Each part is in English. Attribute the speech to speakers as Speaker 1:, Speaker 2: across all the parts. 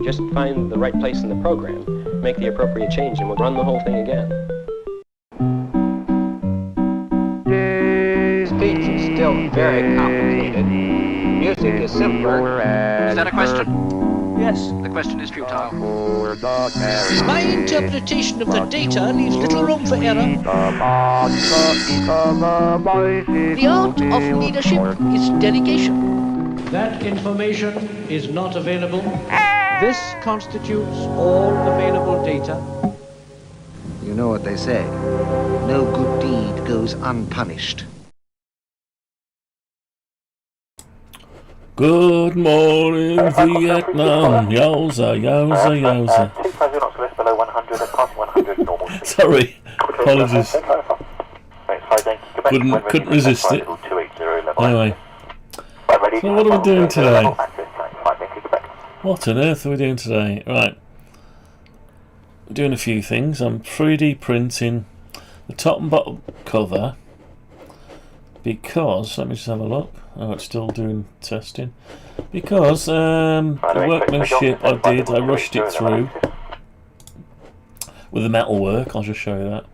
Speaker 1: Just find the right place in the program, make the appropriate change, and we'll run the whole thing again. Speech is still very complicated. Music is simpler.
Speaker 2: Is that a question?
Speaker 3: Yes.
Speaker 2: The question is futile.
Speaker 3: My interpretation of the data leaves little room for error. The art of leadership is delegation. That information is not available. This constitutes all available data.
Speaker 4: You know what they say. No good deed goes unpunished.
Speaker 5: Good morning, Vietnam. Yowza, yowza, yowza.
Speaker 6: 250 knots less below 100 and passing 100 normal.
Speaker 5: Sorry, apologies. Couldn't resist it. Anyway, so what are we doing today? What on earth are we doing today? Right, we're doing a few things. I'm 3D printing the top and bottom cover because, let me just have a look. Oh, it's still doing testing. Because the workmanship I rushed it through with the metalwork. I'll just show you that.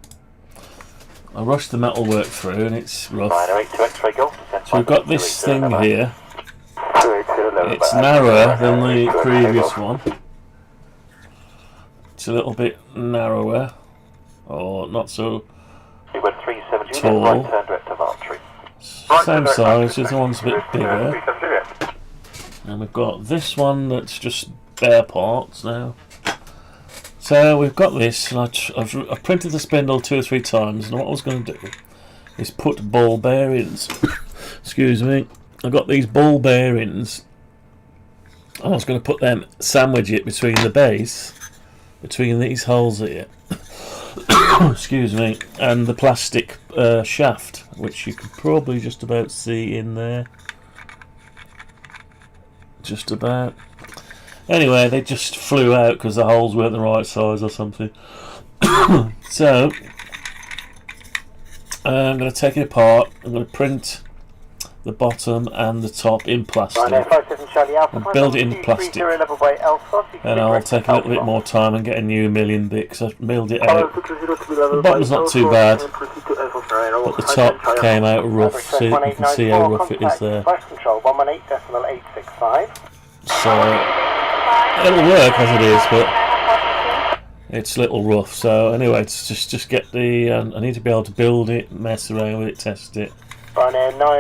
Speaker 5: I rushed the metalwork through and it's rough. So we've got this thing here. It's narrower than the previous one. It's a little bit narrower, or not so tall. Same size, just the one's a bit bigger. And we've got this one that's just bare parts now. So we've got this, and I've printed the spindle 2 or 3 times, and what I was going to do is put ball bearings. Excuse me. I've got these ball bearings, and I was going to put them, sandwich it between the base, between these holes here. Excuse me, and the plastic shaft, which you can probably just about see in there. Just about. Anyway, they just flew out because the holes weren't the right size or something. So I'm going to take it apart. I'm going to print the bottom and the top in plastic and build it in plastic, and I'll take a little bit more time and get a new milling bit because I've milled it out. The bottom's not too bad, but the top came out rough, so you can see how rough it is there. So it'll work as it is, but it's a little rough. So anyway, it's just get the I need to be able to build it, mess around with it, test it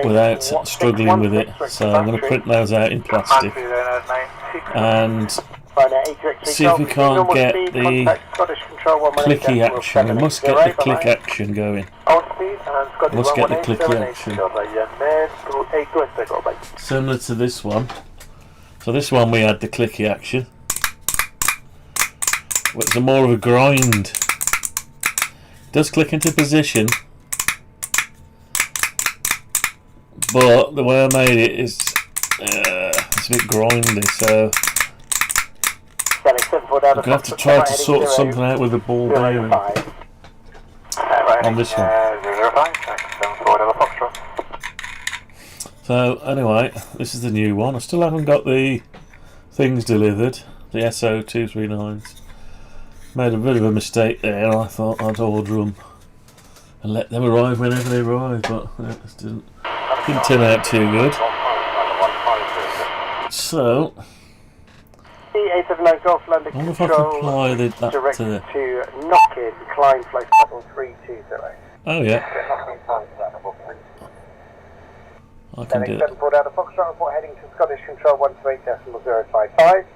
Speaker 5: without struggling with it. So I'm going to print those out in plastic and see if we can't get the clicky action. We must get the click action going. Must get the clicky action. Similar to this one. So this one we had the clicky action. It's more of a grind. It does click into position, but the way I made it is it's a bit grindy, so I'm going to have to try to sort something out with the ball bearing on this one. So anyway, this is the new one. I still haven't got the things delivered, the SO239s. Made a bit of a mistake there. I thought I'd order them and let them arrive whenever they arrive, but it didn't turn out too good. So I wonder if I can apply that to the... Oh yeah, I can do it.
Speaker 6: Heading to Scottish Control 128.055.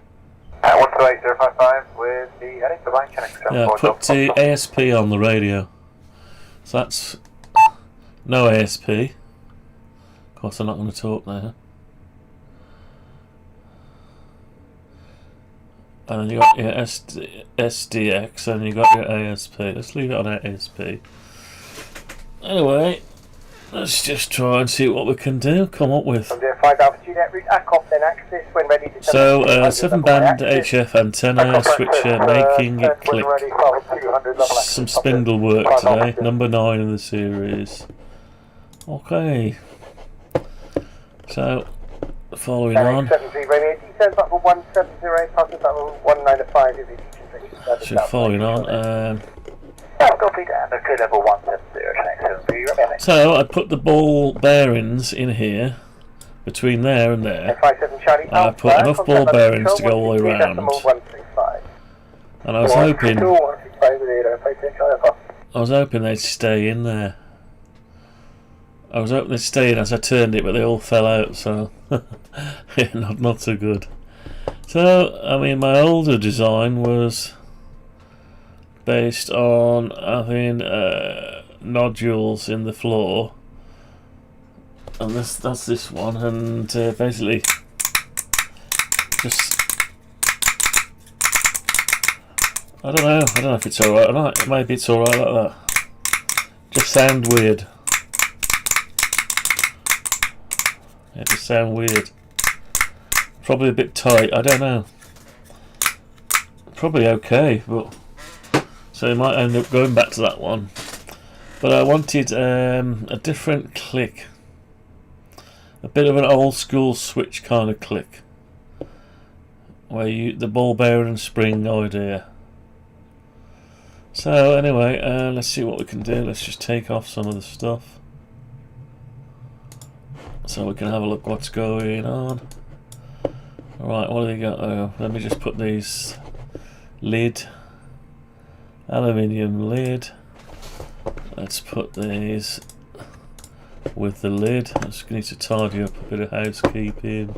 Speaker 6: 128.055 with the heading to line connect.
Speaker 5: Yeah, put the ASP on the radio. So that's no ASP. Of course, I'm not going to talk now. And then you got your SDX, and you got your ASP. Let's leave it on ASP. Anyway, let's just try and see what we can do, come up with. So, 7-band HF antenna switcher making it click. Some spindle work today, number 9 in the series. Okay. So, Following on.
Speaker 6: 73 radio, descends up for 170, passes up for 195 if it's
Speaker 5: So following on.
Speaker 6: Copy down to crew level 170,
Speaker 5: So I put the ball bearings in here, between there and there.
Speaker 6: 57 Charlie,
Speaker 5: And I put enough ball bearings to go all the way around. And I was hoping they'd stay in there. I was hoping they'd stay in as I turned it, but they all fell out, so not so good. So, I mean, my older design was based on having nodules in the floor, and that's this one, and basically just I don't know if it's alright or not. Maybe it's alright like that. Just sound weird. It just sound weird. Probably a bit tight, I don't know. Probably okay, but so I might end up going back to that one. But I wanted a different click. A bit of an old school switch kind of click. Where the ball bearing and spring idea. So anyway, let's see what we can do. Let's just take off some of the stuff. So we can have a look what's going on. Alright, what do they got? Oh, let me just put these lid, aluminium lid. Let's put these with the lid. I just need to tidy up a bit of housekeeping.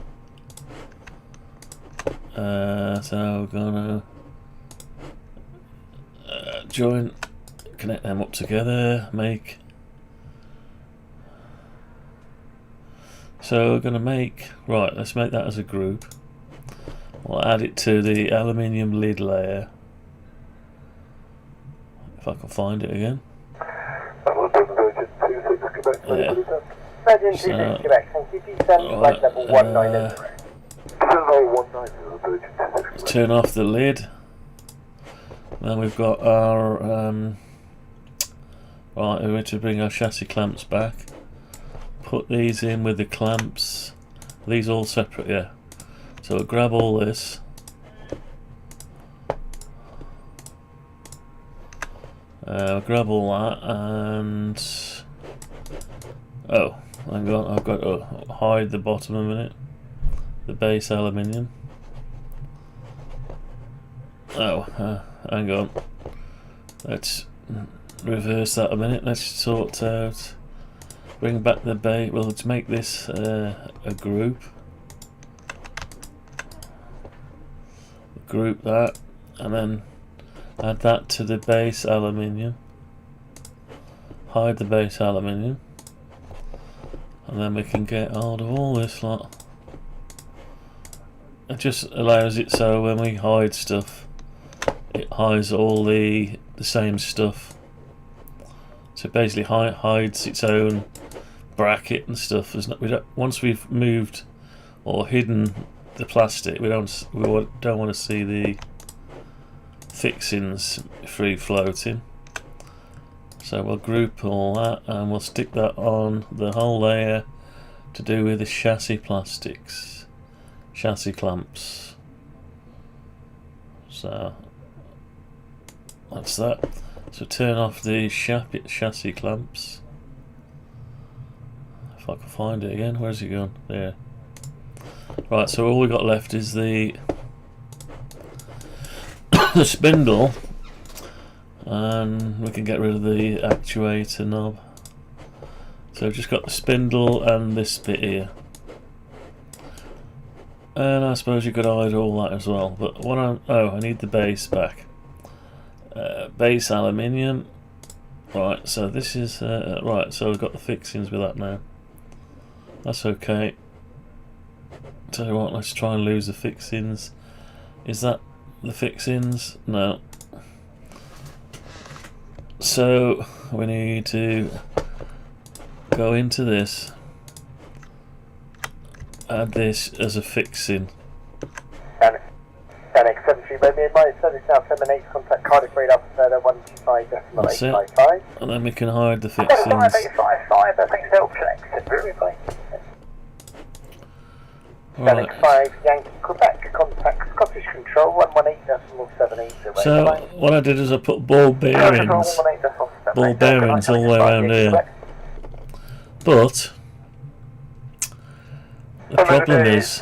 Speaker 5: So we're gonna connect them up together, make. So we're going to make, right, let's make that as a group. We'll add it to the aluminium lid layer. If I can find it again. Yeah. Let's turn off the lid. Then we've got our, right, we're going to bring our chassis clamps back. Put these in with the clamps. Are these all separate? Yeah. So we'll grab all this. Grab all that and oh, hang on, I've got to hide the bottom a minute. The base aluminium. Oh, hang on. Let's reverse that a minute. Let's sort out. Bring back the base. Well, let's make this a group. Group that, and then add that to the base aluminium. Hide the base aluminium, and then we can get hold of all this lot. It just allows it so when we hide stuff, it hides all the same stuff. So basically, hides its own bracket and stuff. Once we've moved or hidden the plastic, we don't want to see the fixings free floating. So we'll group all that and we'll stick that on the whole layer to do with the chassis plastics, chassis clamps. So that's that. So turn off the chassis clamps. If I can find it again, where's it gone? There. Right, so all we got left is the spindle, and we can get rid of the actuator knob. So we've just got the spindle and this bit here, and I suppose you could hide all that as well. But what I need the base back. Base aluminium. Right, so this is right. So we've got the fixings with that now. That's okay. Tell you what, let's try and lose the fixings. Is that the fixings? No. So we need to go into this, add this as a fixing.
Speaker 6: NX73 by me, my service now terminates contact Cardiff radar for further 125.855.
Speaker 5: And then we can hide the fixings.
Speaker 6: 5855, thanks for option exit, very fine.
Speaker 5: Right.
Speaker 6: 5 Yankee Quebec, contact Scottish Control 118.780.
Speaker 5: So what I did is I put ball bearings all the way around here. But the problem is,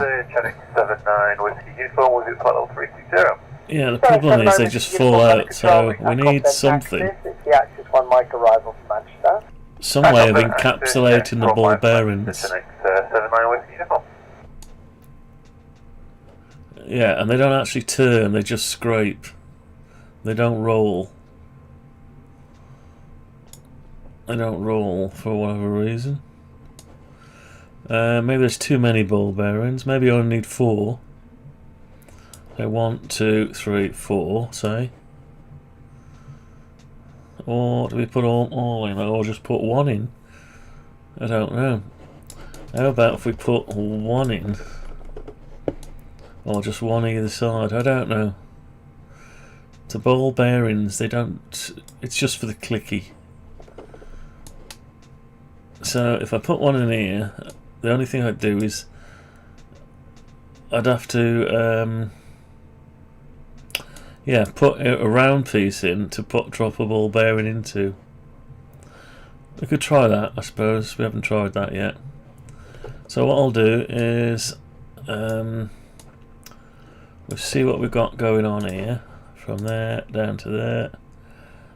Speaker 5: yeah, the problem is they just fall out. So we need something, some way of encapsulating the ball bearings. Yeah, and they don't actually turn, they just scrape. They don't roll. They don't roll for whatever reason. Maybe there's too many ball bearings. Maybe I only need 4. So 1, 2, 3, 4, say. Or do we put all in, or just put 1 in? I don't know. How about if we put 1 in? Or just 1 either side? I don't know. The ball bearings, they don't... It's just for the clicky. So if I put 1 in here, the only thing I'd do is I'd have to yeah, put a round piece in to drop a ball bearing into. We could try that, I suppose. We haven't tried that yet. So what I'll do is we'll see what we've got going on here. From there down to there.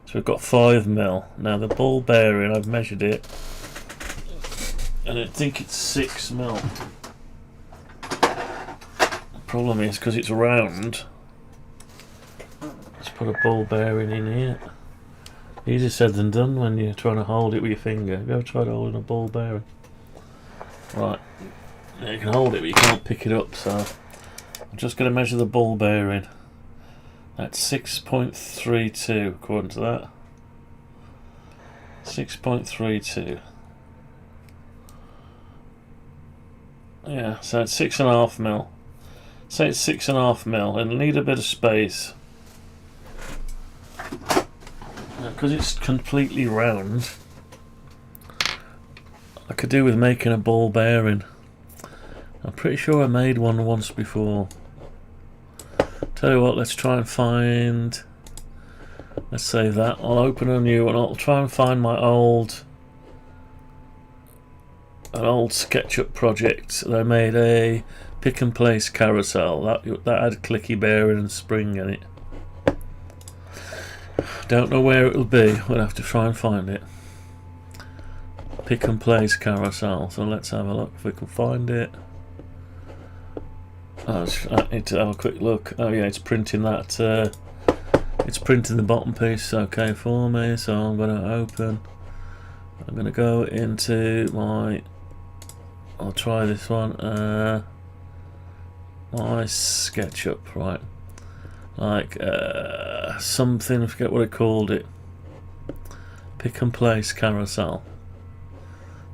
Speaker 5: So we've got 5 mil. Now the ball bearing, I've measured it, and I think it's 6 mil. Problem is, because it's round, let's put a ball bearing in here. Easier said than done when you're trying to hold it with your finger. Have you ever tried holding a ball bearing? Right, now you can hold it but you can't pick it up, so I'm just going to measure the ball bearing. That's 6.32 according to that. 6.32. Yeah, so it's 6.5 mil. Say it's 6.5 mil. It'll need a bit of space. Because it's completely round, I could do with making a ball bearing. I'm pretty sure I made one once before. Tell you what, let's try and find... Let's save that. I'll open a new one. I'll try and find my old... An old SketchUp project. I made a pick and place carousel. That had clicky bearing and spring in it. Don't know where it'll be. We'll have to try and find it. Pick and place carousel. So let's have a look if we can find it. I need to have a quick look. Oh yeah, it's printing that. It's printing the bottom piece. Okay for me. So I'm going to open. I'm going to go into my. I'll try this one. My SketchUp, right? Like something. I forget what I called it. Pick and place carousel.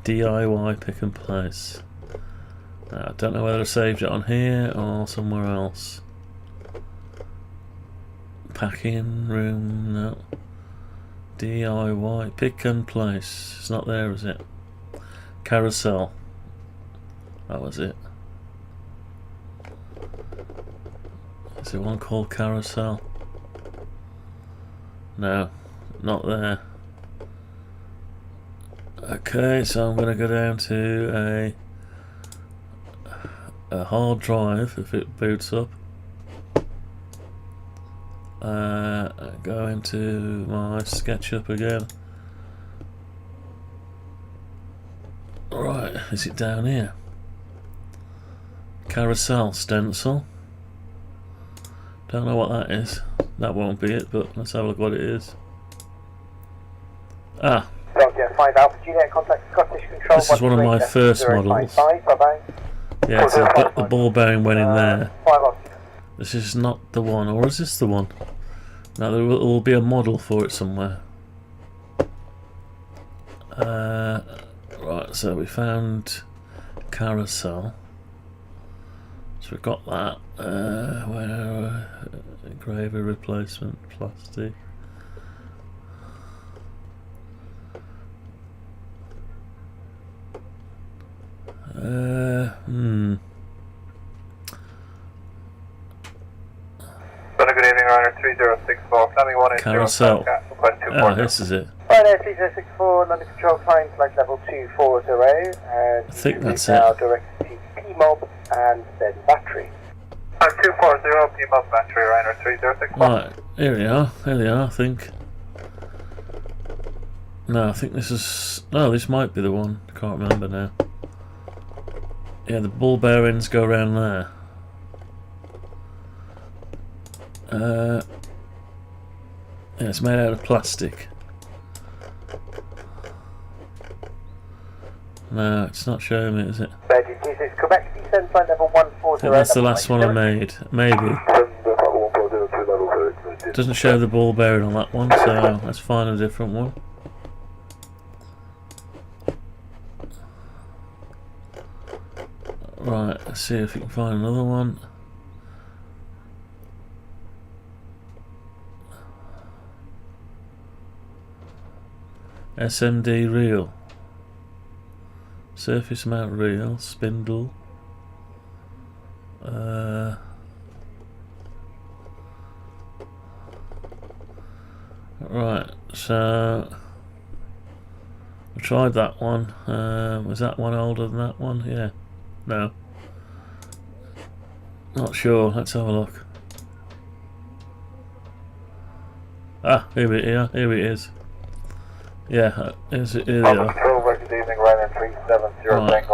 Speaker 5: DIY pick and place. I don't know whether I saved it on here or somewhere else. Packing room, no. DIY pick and place. It's not there, is it? Carousel. That was it. Is there one called carousel? No, not there. Okay, so I'm going to go down to a hard drive if it boots up. Go into my SketchUp again. Right, is it down here? Carousel stencil. Don't know what that is. That won't be it, but let's have a look what it is. Ah. This is one of my first models. Yeah, so the ball bearing went in there. This is not the one, or is this the one? Now there will be a model for it somewhere. Right, so we found carousel. So we've got that. Where engraver replacement plastic.
Speaker 6: 3064, climbing 1
Speaker 5: Carousel. Oh, this is it.
Speaker 6: Right there, 3064, London Control, climb flight level 240, and
Speaker 5: I think that's
Speaker 6: now
Speaker 5: it.
Speaker 6: directed to PMOB and then battery. 240, PMOB battery, Ryanair 3064.
Speaker 5: Right, here we are, I think. No, I think this is... No, this might be the one. I can't remember now. Yeah, the ball bearings go around there. Yeah, it's made out of plastic. No, it's not showing me, is it?
Speaker 6: It's Quebec, descend flight level 140.
Speaker 5: I think that's the last one I made. Maybe. Doesn't show the ball bearing on that one, so let's find a different one. Right, let's see if we can find another one. SMD reel. Surface mount reel, spindle. Right, so I tried that one. Was that one older than that one? Yeah. No. Not sure. Let's have a look. Ah, here it is. Yeah, here they are. Right.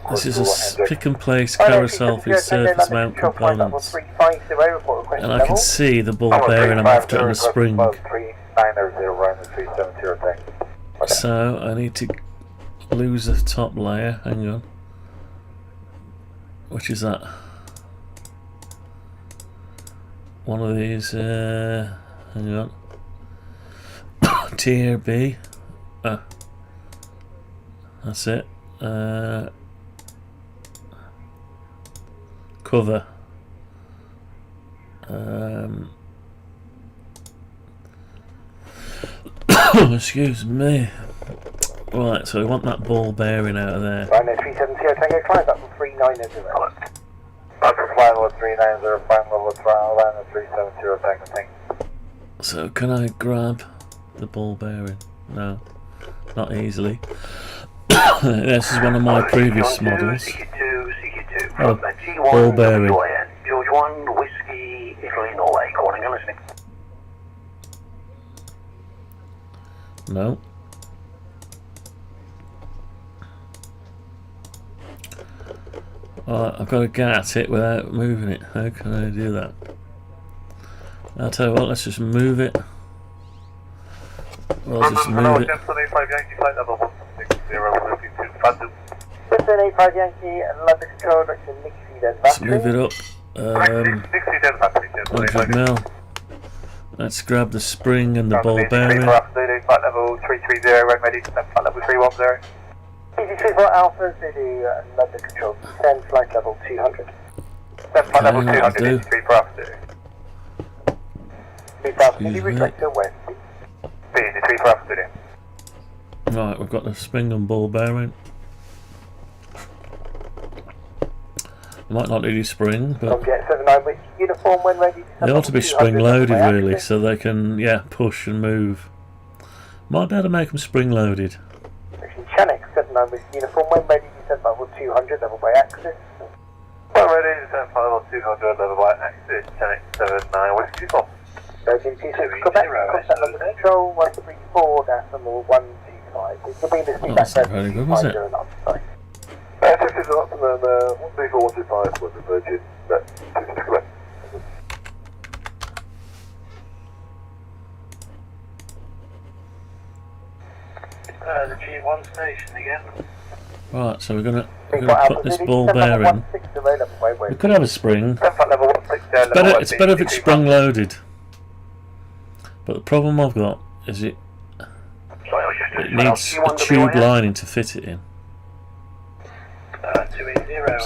Speaker 5: This is a pick and place carousel for your surface mount components. And I can see the ball bearing I'm after on the spring. So I need to lose the top layer. Hang on. Which is that? One of these, hang on. Tier B. That's it. Cover. Excuse me. Right, so we want that ball bearing out of there.
Speaker 6: Ryanair 370, Tango climb, that's 390. That's a flight level 390, flight level Ryanair 370, Tango thing.
Speaker 5: So can I grab the ball bearing? No, not easily. This is one of my previous models. Oh, ball bearing.
Speaker 6: George 1, Whiskey, Italy, Norway, calling and listening.
Speaker 5: No. Alright, I've got to get at it without moving it. How can I do that? I'll tell you what, let's just move it. Well, I'll just move it.
Speaker 6: 1585 Yankee and London Control, direction Nixie, then
Speaker 5: Let's
Speaker 6: battery.
Speaker 5: move it up. 100 mil. Let's grab the spring and the ball bearing.
Speaker 6: Flight level 330, red ready, flight level 310. EZ34 Alpha, Zulu, London Control, descend flight level 200. Descend flight level 200, EZ34 Alpha, Zulu. 2000, EZ reflector west. EZ34 Alpha, Zulu.
Speaker 5: Right, we've got the spring and ball bearing. Might not need spring, but
Speaker 6: G7UIV uniform when ready.
Speaker 5: they ought to be spring loaded really, so they can, yeah, push and move. Might be able to make them spring loaded.
Speaker 6: Chanex 7UIV uniform when ready. Descend level 200, level by axis. When ready, descend level 200, level by axis. Chanex 79 uniform. Virgin 26 Quebec, contact number control 134-125. It will be the
Speaker 5: Oh, that's not very good, was it?
Speaker 6: This is up and then 134-125 was the Virgin. The G1 station again.
Speaker 5: Right, so we're gonna put this ball bearing. We could have a spring. It's better if it's sprung loaded. But the problem I've got is it needs a tube lining to fit it in.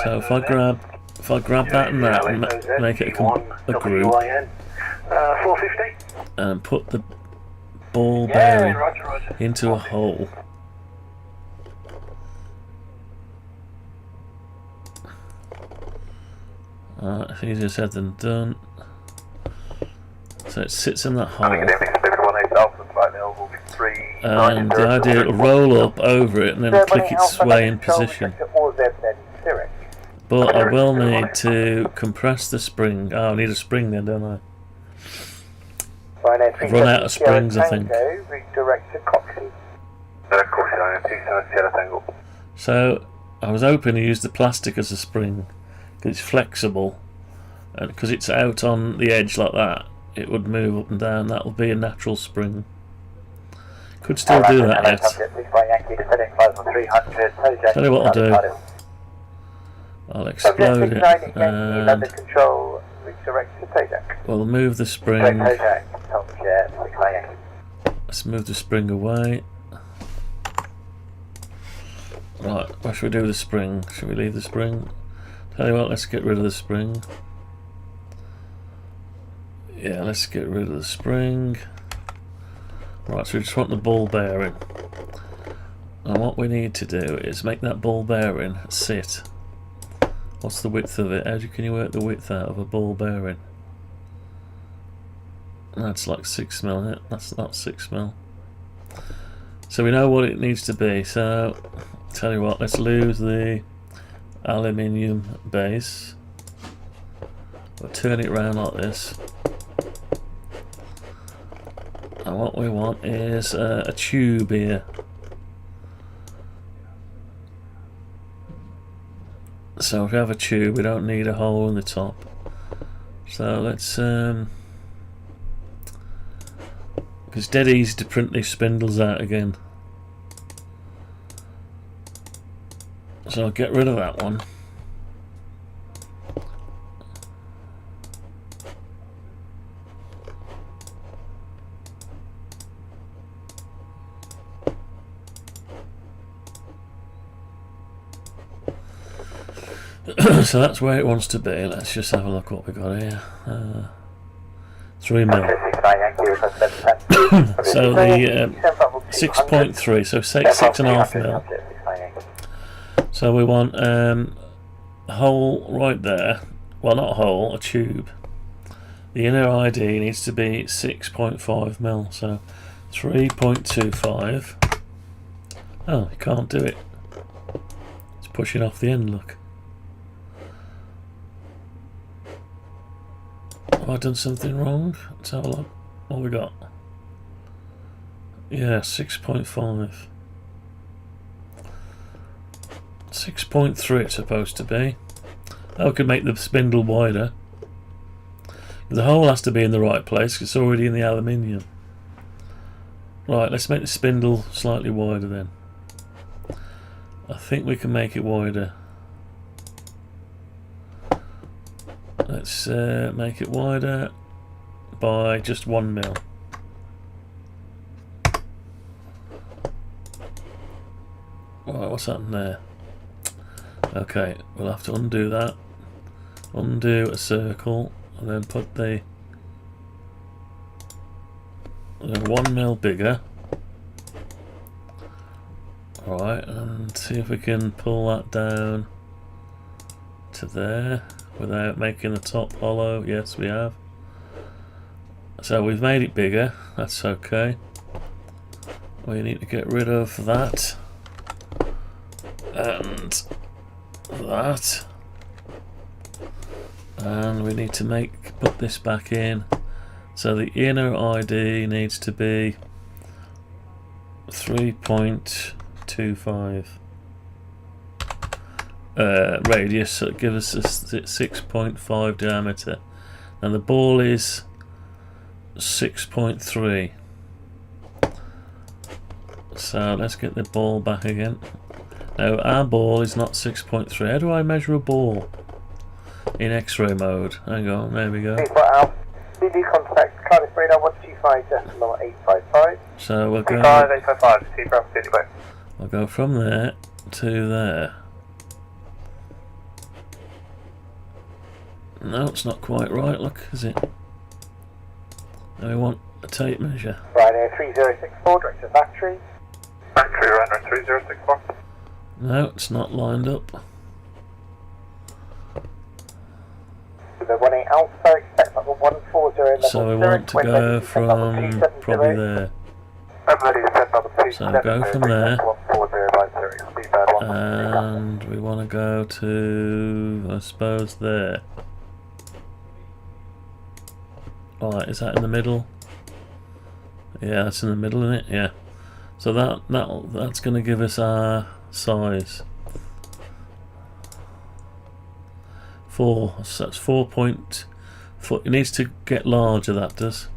Speaker 5: So if I grab that and that and make it a group and put the ball bearing into a hole. It's easier said than done. So it sits in that hole.
Speaker 6: And
Speaker 5: And the idea it'll roll up over it and then click its way in position. But I will need to compress the spring. Oh, I need a spring then, don't I? I've run out of springs, I think. So I was hoping to use the plastic as a spring because it's flexible, and because it's out on the edge like that, it would move up and down. That will be a natural spring. Could still do that yet. Tell you what I'll do. I'll explode it. And we'll move the spring. Let's move the spring away. Right, what should we do with the spring? Should we leave the spring? Tell you what, let's get rid of the spring. Yeah, let's get rid of the spring. Right, so we just want the ball bearing. And what we need to do is make that ball bearing sit. What's the width of it? How can you work the width out of a ball bearing? That's like 6mm. That's not 6mm. So we know what it needs to be. So tell you what, let's lose the aluminium base. We'll turn it around like this. And what we want is a tube here. So if we have a tube, we don't need a hole in the top. So let's it's dead easy to print these spindles out again. So I'll get rid of that one. So that's where it wants to be. Let's just have a look what we got here. 3mm. So the 6.3, so say 6.5mm. So we want a hole right there. Well, not a hole, a tube. The inner ID needs to be 6.5mm. So 3.25. Oh, you can't do it. It's pushing off the end. Look. Have I done something wrong? Let's have a look. What we got? Yeah, 6.5. 6.3 it's supposed to be. Oh, we could make the spindle wider. The hole has to be in the right place because it's already in the aluminium. Right, let's make the spindle slightly wider then. I think we can make it wider. Let's make it wider by just 1mm. Right, what's happened there? Okay, we'll have to undo that. Undo a circle and then put the 1mm bigger. Alright, and see if we can pull that down to there without making the top hollow. Yes, we have. So we've made it bigger. That's okay. We need to get rid of that and that, and we need to put this back in. So the inner ID needs to be 3.25 radius, so it gives us a 6.5 diameter, and the ball is 6.3. So let's get the ball back again. Now our ball is not 6.3. How do I measure a ball in X-ray mode? Hang on, there we go. So we'll go. I'll go from there to there. No, it's not quite right. Look, is it? Now we want a tape measure.
Speaker 6: Right, 3064, direct to battery. Battery runner 3064.
Speaker 5: No, it's not lined up.
Speaker 6: The 18 alpha, expect level 14.
Speaker 5: So we want to go from probably there. So go from there, and we want to go to, I suppose, there. Alright, is that in the middle? Yeah, that's in the middle, isn't it? Yeah. So that's going to give us our size. 4. So that's 4.4. It needs to get larger, that does.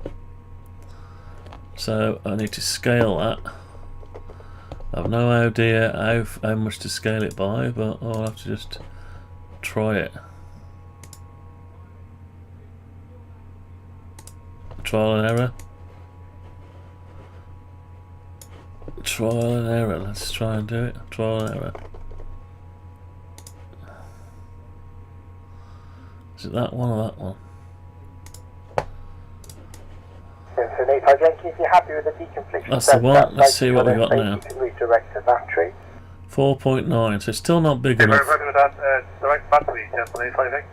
Speaker 5: So I need to scale that. I have no idea how much to scale it by, but I'll have to just try it. Trial and error. Trial and error. Let's try and do it. Trial and error. Is it that one or that one?
Speaker 6: So Nate, if you're happy with the deconfliction,
Speaker 5: that's the one. Let's see what we got now.
Speaker 6: You can redirect the battery.
Speaker 5: 4.9, so it's still not big enough.
Speaker 6: Direct battery, gentlemen, I think.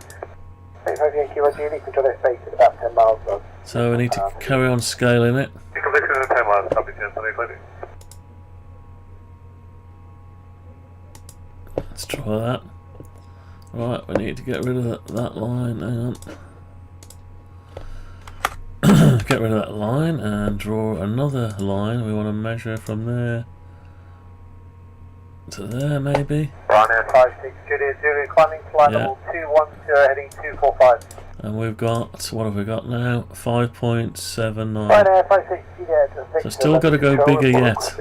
Speaker 6: Yankee, ideally control their space at about 10 miles of.
Speaker 5: So we need to carry on scaling it.
Speaker 6: Deconfliction at 10 miles, copy, gentlemen, I think.
Speaker 5: Let's try that. Right, we need to get rid of that line. Hang on. Get rid of that line and draw another line. We want to measure from there to there, maybe.
Speaker 6: Ryanair 56 Juliet Zulu, climbing flight level 210, heading 245.
Speaker 5: And we've got, what have we got now? 5.79.
Speaker 6: Ryanair 56 Juliet.
Speaker 5: So still got to go bigger yet.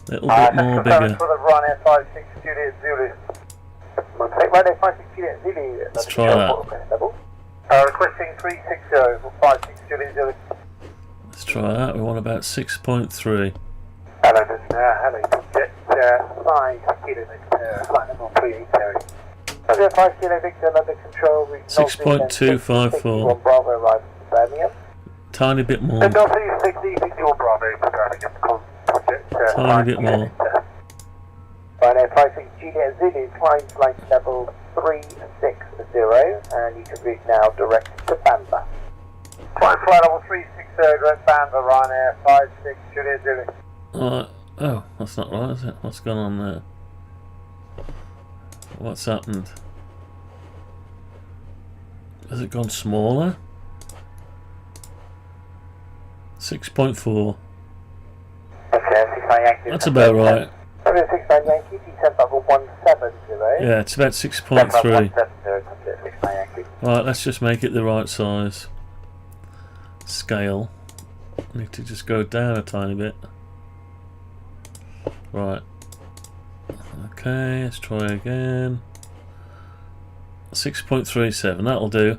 Speaker 5: A little bit more bigger.
Speaker 6: For the Ryanair 56 Juliet Zulu. Ryanair 56 Juliet Zulu.
Speaker 5: Let's try that.
Speaker 6: Requesting 360 for 56 Juliet Zulu.
Speaker 5: Let's try that. We want about 6.3.
Speaker 6: Hello, hello, jet 5 kilometres, flight level 380. 5 kilo Victor under control.
Speaker 5: 6.254.
Speaker 6: Bravo arrives in Birmingham.
Speaker 5: Tiny bit more.
Speaker 6: Delta 60, Victor Bravo, project.
Speaker 5: Tiny bit more.
Speaker 6: Ryanair 56 Juliet Zulu, climb flight level 360, and you can reach now direct to Bamba. Climb flight level 360, direct Bamba, Ryanair 56 Juliet Zulu.
Speaker 5: Alright, oh, that's not right, is it? What's gone on there? What's happened? Has it gone smaller? 6.4. That's about right. Yeah, it's about 6.3. Right, let's just make it the right size. Scale. Need to just go down a tiny bit. Right. Okay, let's try again. 6.37, that'll do.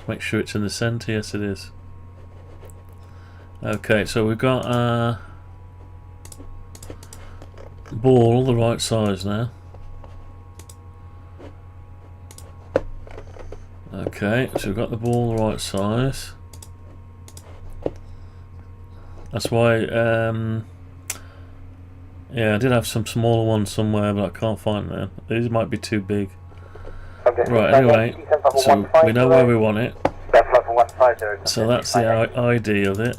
Speaker 5: Make sure it's in the centre, yes it is. Okay, so we've got our ball the right size now. Okay, so we've got the ball the right size. That's why, yeah, I did have some smaller ones somewhere, but I can't find them. These might be too big. Right, anyway, so we know where we want it. So that's the ID of it.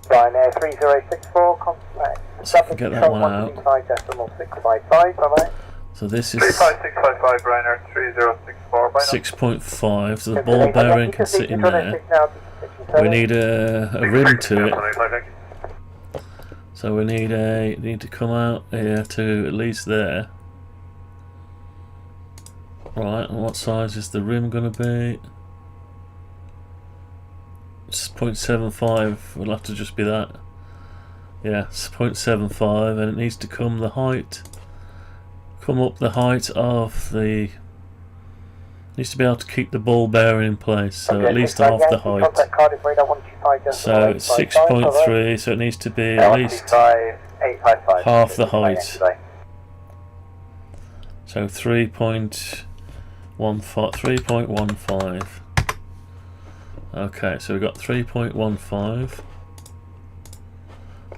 Speaker 6: Ryanair 3064, contact.
Speaker 5: So get that one out. So this is
Speaker 6: 35655, Ryanair 3064.
Speaker 5: 6.5, so the ball bearing can sit in there. We need a rim to it. So we need to come out here to at least there. Right, and what size is the rim going to be? It's 0.75, will have to just be that. Yeah, it's 0.75, and it needs to come the height. Come up the height of the. Needs to be able to keep the ball bearing in place, so at least half the height. So it's 6.3, so it needs to be at least half the height. So 3.15. Okay, so we've got 3.15.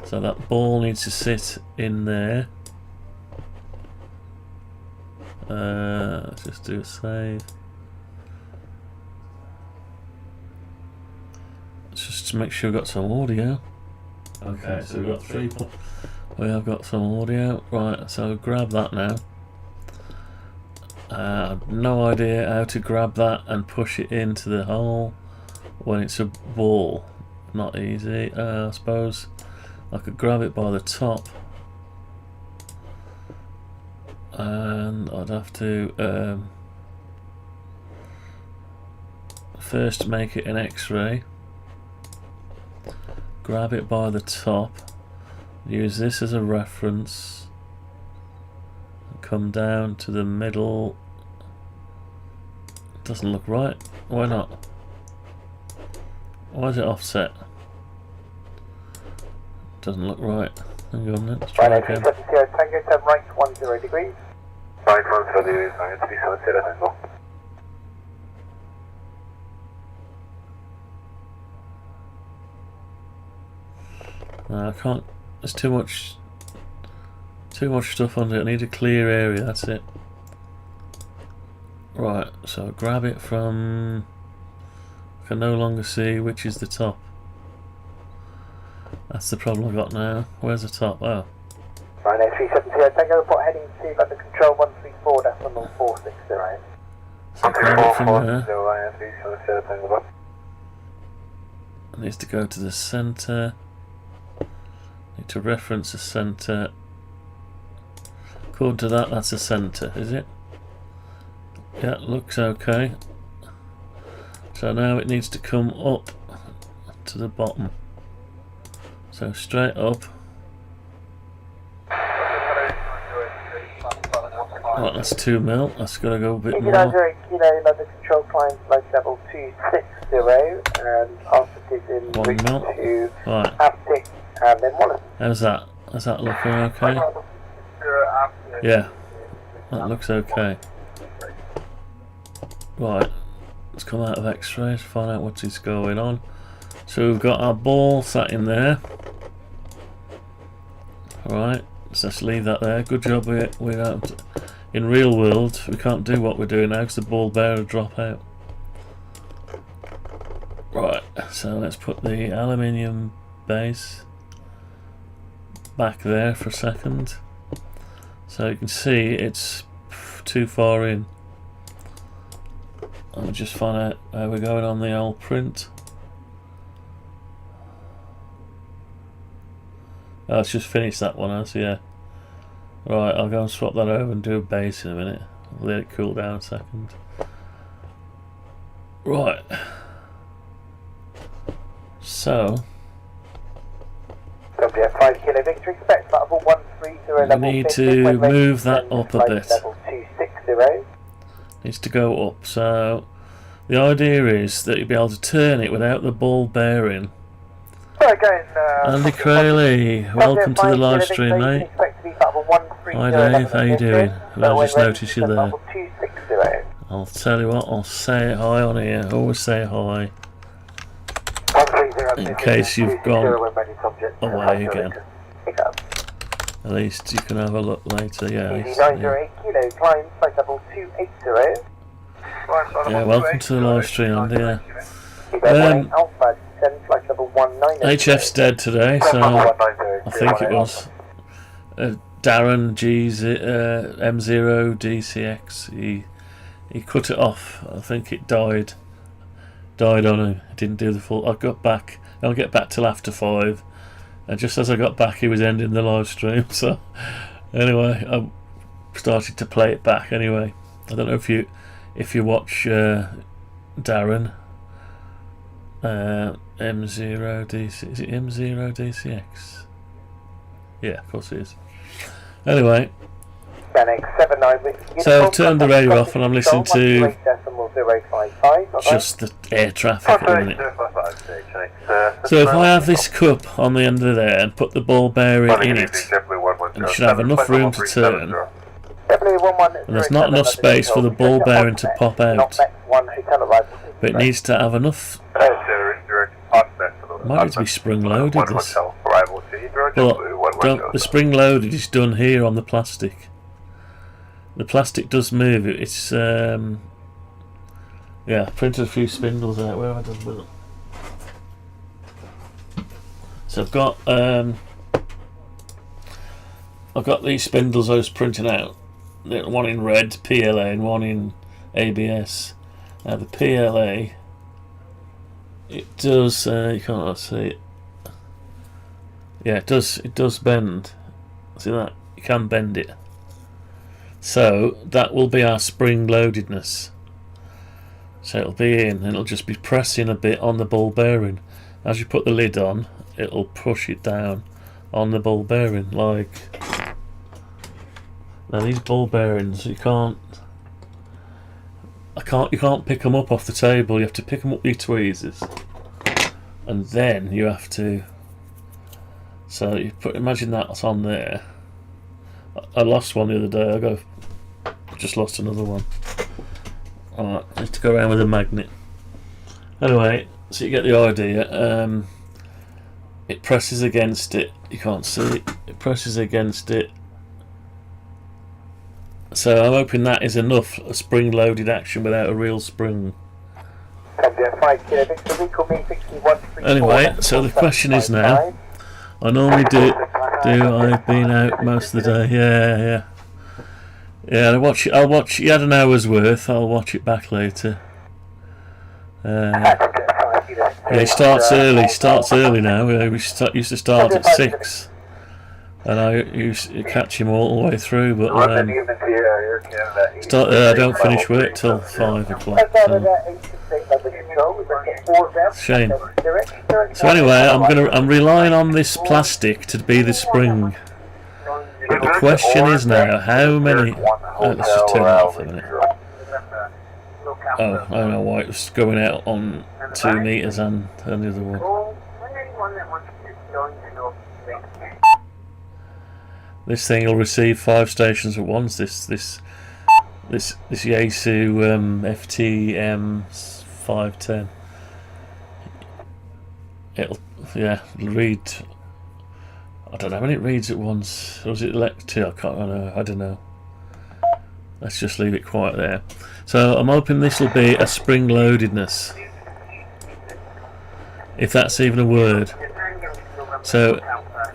Speaker 5: So that ball needs to sit in there. Let's just do a save. to make sure we've got some audio. Okay, so we've got three. We have got some audio. Right, so grab that now. I've no idea how to grab that and push it into the hole when it's a ball. Not easy. I suppose I could grab it by the top. And I'd have to first make it an X-ray, grab it by the top, use this as a reference, come down to the middle. Doesn't look right. Why not? Why is it offset? Doesn't look right. Hang on, let's try again.
Speaker 6: Tango, turn right 10 degrees. Right 10 degrees, I'm going to be 70 as well.
Speaker 5: I can't. There's too much stuff on it. I need a clear area. That's it. Right. So grab it from. I can no longer see which is the top. That's the problem I've got now. Where's the top? Oh.
Speaker 6: Right, 370, Tango, report heading to under control 134.460.
Speaker 5: So grab it from there. It needs to go to the centre. Need to reference the centre. According to that, that's a centre, is it? Yeah, looks okay. So now it needs to come up to the bottom. So straight up. Right, that's 2 mil. That's got to go a bit more.
Speaker 6: Kilo, London control climb flight level 260 and altitude in
Speaker 5: 1 mil.
Speaker 6: to
Speaker 5: Right.
Speaker 6: Aptic and then Wallace.
Speaker 5: How's that? Is that looking okay? Yeah, that looks okay. Right, let's come out of X-ray to find out what is going on. So we've got our ball sat in there. Alright, let's just leave that there. Good job we don't. In real world, we can't do what we're doing now because the ball bearer will drop out. Right, so let's put the aluminium base back there for a second. So you can see it's too far in. I'll just find out how we're going on the old print. Oh, let's just finish that one, so yeah. Right, I'll go and swap that over and do a base in a minute. I'll let it cool down a second. Right. So.
Speaker 6: WF5 Kilo Victory, expect level 130
Speaker 5: we need to move that up a bit.
Speaker 6: Level 260.
Speaker 5: Needs to go up. So the idea is that you'll be able to turn it without the ball bearing. Andy Crayley, welcome to the live stream, mate. Hi Dave, how you doing? Well, I just noticed you there. I'll tell you what, I'll say hi on here, always say hi. In case you've gone away again. At least you can have a look later, yeah. Yeah, welcome to the live stream, Andy. Yeah. HF's dead today, so I think it was Darren M0DCX. He cut it off. I think it died on him. Didn't do the full. I got back. I'll get back till after 5, and just as I got back, he was ending the live stream. So anyway, I started to play it back. Anyway, I don't know if you watch Darren. M0DC, is it M0DCX? Yeah, of course it is. Anyway, so I've turned the radio off and I'm listening to just the air traffic at the minute. So if I have this cup on the end of there and put the ball bearing in it, and should have enough room to turn, and there's not enough space for the ball bearing to pop out, but it needs to have enough. Might need to be spring loaded this, but the spring loaded is done here on the plastic. The plastic does move. It's yeah. Printed a few spindles out. Where have I done with them? So I've got these spindles I was printing out. One in red, PLA, and one in ABS. Now the PLA, it does. You can't see it. Yeah, it does. It does bend. See that? You can bend it. So that will be our spring loadedness. So it'll be in, and it'll just be pressing a bit on the ball bearing. As you put the lid on, it'll push it down on the ball bearing. Like now, these ball bearings, you can't pick them up off the table. You have to pick them up with your tweezers, and then you have to. So you imagine that's on there. I lost one the other day. Just lost another one. Alright, I have to go around with a magnet. Anyway, so you get the idea. It presses against it. You can't see it. It presses against it. So I'm hoping that is enough a spring-loaded action without a real spring. Anyway, so the question is now. I normally do. I've been out most of the day. Yeah. I'll watch. You had an hour's worth. I'll watch it back later. It starts early. Now. We used to start at 6, and I used to catch him all the way through. But I don't finish work till 5 o'clock. Shame. So anyway, I'm relying on this plastic to be the spring. But the question is now, how many? Oh, let's just turn that off a minute. Oh, I don't know why it was going out on 2 meters and the other one. This thing will receive 5 stations at once. This Yaesu FTM 510. It'll read. I don't know when it reads at once. Or is it two? I don't know. Let's just leave it quiet there. So I'm hoping this will be a spring loadedness, if that's even a word. So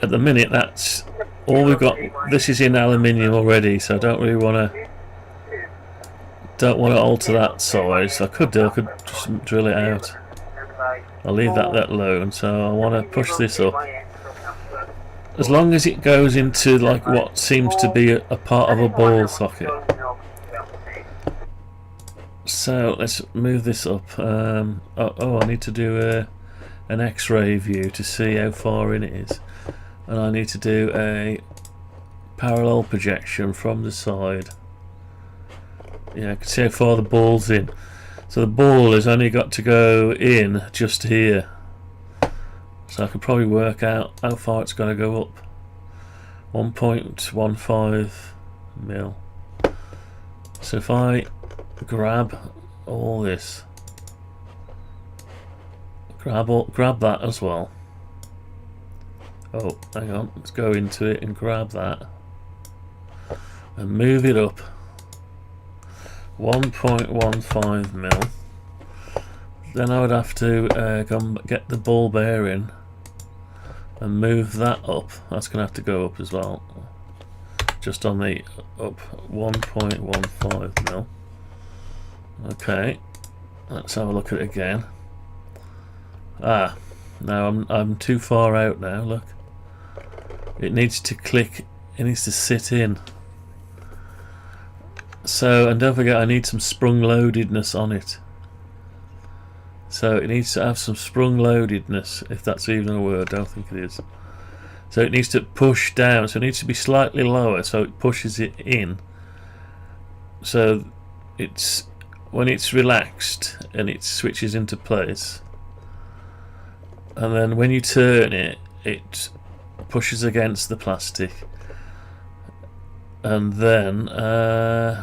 Speaker 5: at the minute, that's all we've got. This is in aluminium already, so I don't really want to alter that size. I could just drill it out. I'll leave that alone. So I want to push this up. As long as it goes into like what seems to be a part of a ball socket. So let's move this up. I need to do an X-ray view to see how far in it is, and I need to do a parallel projection from the side. Yeah, I can see how far the ball's in. So the ball has only got to go in just here. So I could probably work out how far it's going to go up. 1.15 mil. So if I grab all this, grab that as well. Oh, hang on, let's go into it and grab that and move it up 1.15 mil. Then I would have to get the ball bearing and move that up. That's going to have to go up as well. Just on the up 1.15 mil. Okay, let's have a look at it again. Now I'm too far out now. Look, it needs to click. It needs to sit in. So, and don't forget, I need some sprung loadedness on it. So it needs to have some sprung loadedness, if that's even a word. I don't think it is. So it needs to push down. So it needs to be slightly lower, so it pushes it in. So it's when it's relaxed and it switches into place. And then when you turn it, it pushes against the plastic. And then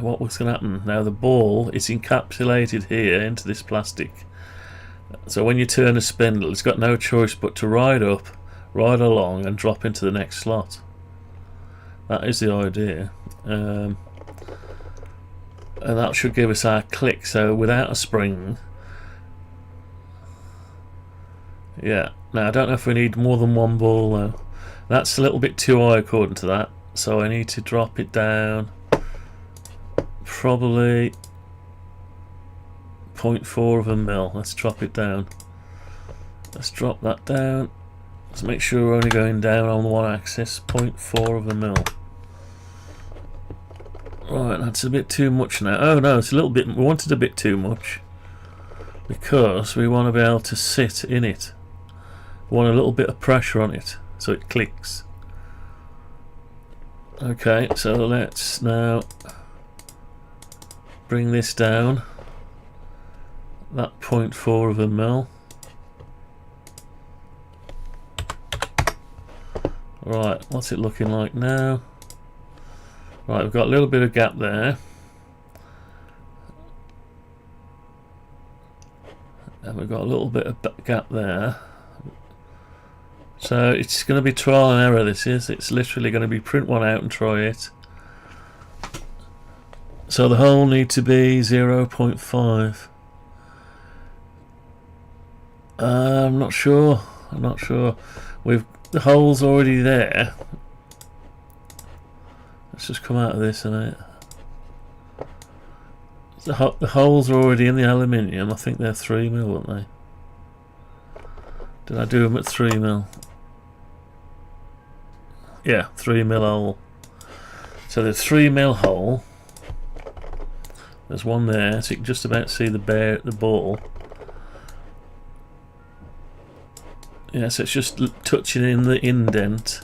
Speaker 5: what was going to happen? Now the ball is encapsulated here into this plastic. So when you turn a spindle, it's got no choice but to ride along and drop into the next slot. That is the idea. And that should give us our click. So without a spring, yeah, Now I don't know if we need more than one ball though. That's a little bit too high according to that, so I need to drop it down probably 0.4 of a mil. Let's drop it down. Let's drop that down. Let's make sure we're only going down on one axis. 0.4 of a mil. Right, that's a bit too much now. Oh no, it's a little bit, we wanted a bit too much because we want to be able to sit in it. We want a little bit of pressure on it so it clicks. Okay, so let's now bring this down. That 0.4 of a mil. Right, what's it looking like now? Right, we've got a little bit of gap there. And we've got a little bit of gap there. So it's going to be trial and error, this is. It's literally going to be print one out and try it. So the hole needs to be 0.5. I'm not sure. I'm not sure. The hole's already there. Let's just come out of this and it. The holes are already in the aluminium. I think they're 3 mil, weren't they? Did I do them at 3 mil? Yeah, 3 mil hole. So the 3 mil hole. There's one there, so you can just about see the ball. Yeah, so it's just touching in the indent.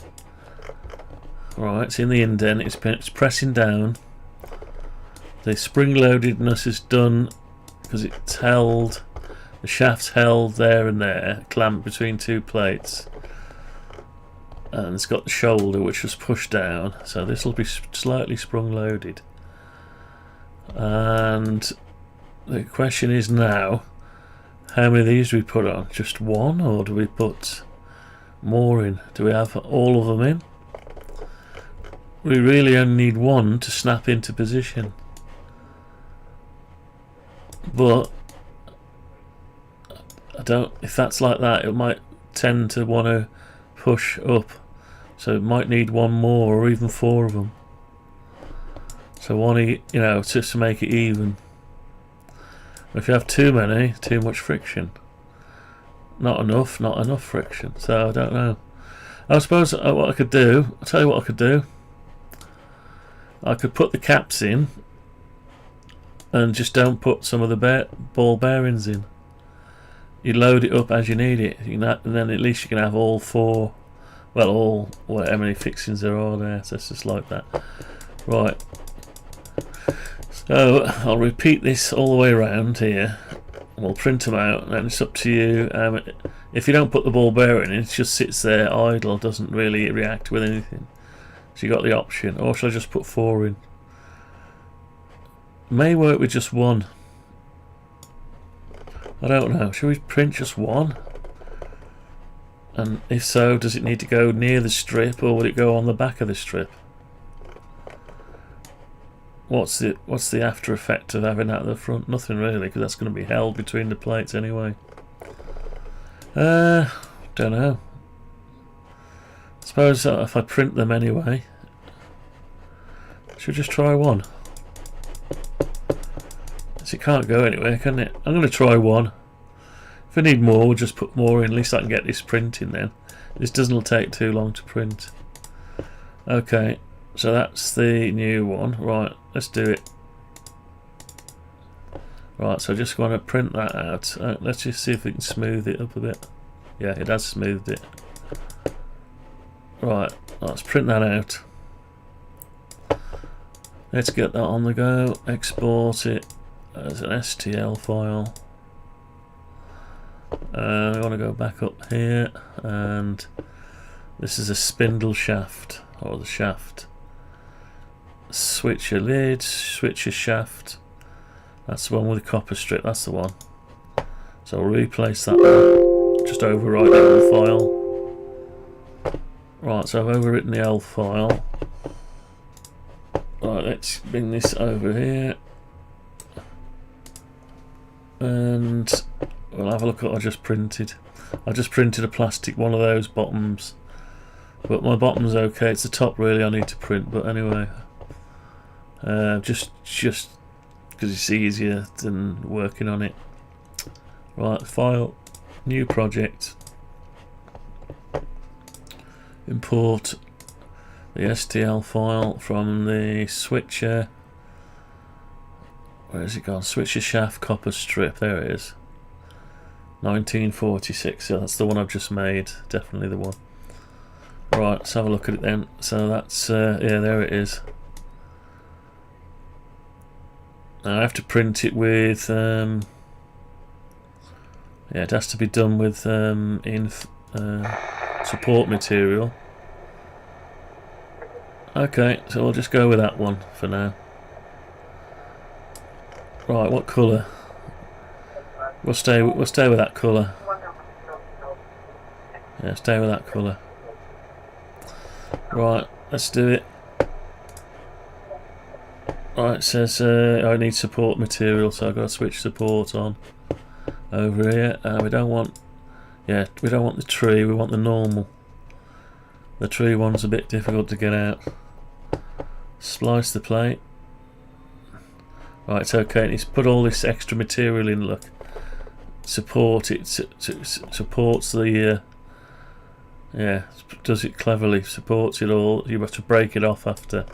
Speaker 5: Right, it's in the indent, it's pressing down. The spring loadedness is done because it's held, the shaft's held there and there, clamped between two plates. And it's got the shoulder which was pushed down, so this will be slightly sprung loaded. And the question is now, how many of these do we put on? Just one, or do we put more in? Do we have all of them in? We really only need one to snap into position. But I don't, if that's like that, it might tend to want to push up. So it might need one more or even 4 of them. So one, you know, just to make it even. If you have too many, too much friction. Not enough friction. So I don't know. I suppose what I could do, I'll tell you what I could do. I could put the caps in and just don't put some of the ball bearings in. You load it up as you need it, and then at least you can have all 4, well, all how many fixings there are there. So it's just like that. Right. So I'll repeat this all the way around here. We'll print them out, and then it's up to you. If you don't put the ball bearing in, it just sits there idle, doesn't really react with anything. So you got the option. Or shall I just put 4 in? May work with just 1. I don't know. Should we print just 1? And if so, does it need to go near the strip, or will it go on the back of the strip? What's the after effect of having that at the front? Nothing really, because that's going to be held between the plates anyway. Don't know. I suppose if I print them anyway, should we just try 1? So it can't go anywhere, can it? I'm going to try 1. If we need more, we'll just put more in. At least I can get this printing then. This doesn't take too long to print. Okay, so that's the new one. Right, let's do it. Right, so I just want to print that out. Let's just see if we can smooth it up a bit. Yeah, it has smoothed it. Right, let's print that out. Let's get that on the go. Export it as an STL file. We want to go back up here, and this is a spindle shaft, or the shaft. Switcher lid, switcher shaft. That's the one with the copper strip, that's the one. So we'll replace that one. Just overwrite the L file. Right, so I've overwritten the L file. Right, let's bring this over here. And we'll have a look at what I just printed. I just printed a plastic one of those bottoms, but my bottom's okay. It's the top really I need to print, but anyway, just because it's easier than working on it. Right, file, new project, import the STL file from the switcher. Where has it gone? Switcher shaft copper strip. There it is. 1946. So that's the one I've just made. Definitely the one. Right, let's have a look at it then. So that's yeah, there it is. Now I have to print it with yeah, it has to be done with support material. Okay, so we'll just go with that one for now. Right, what colour? We'll stay with that colour. Yeah, stay with that colour. Right, let's do it. Right, it says I need support material, so I've got to switch support on over here. We don't want, yeah, we don't want the tree. We want the normal. The tree one's a bit difficult to get out. Splice the plate. Right, it's okay. It's put all this extra material in. Look, support it. Supports the. Yeah, does it cleverly. Supports it all. You have to break it off after.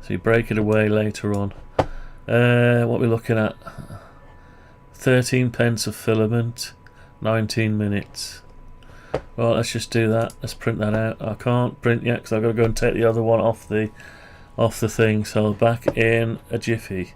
Speaker 5: So you break it away later on. What we're looking at? 13 pence of filament, 19 minutes. Well, let's just do that. Let's print that out. I can't print yet because I've got to go and take the other one off the thing. So back in a jiffy.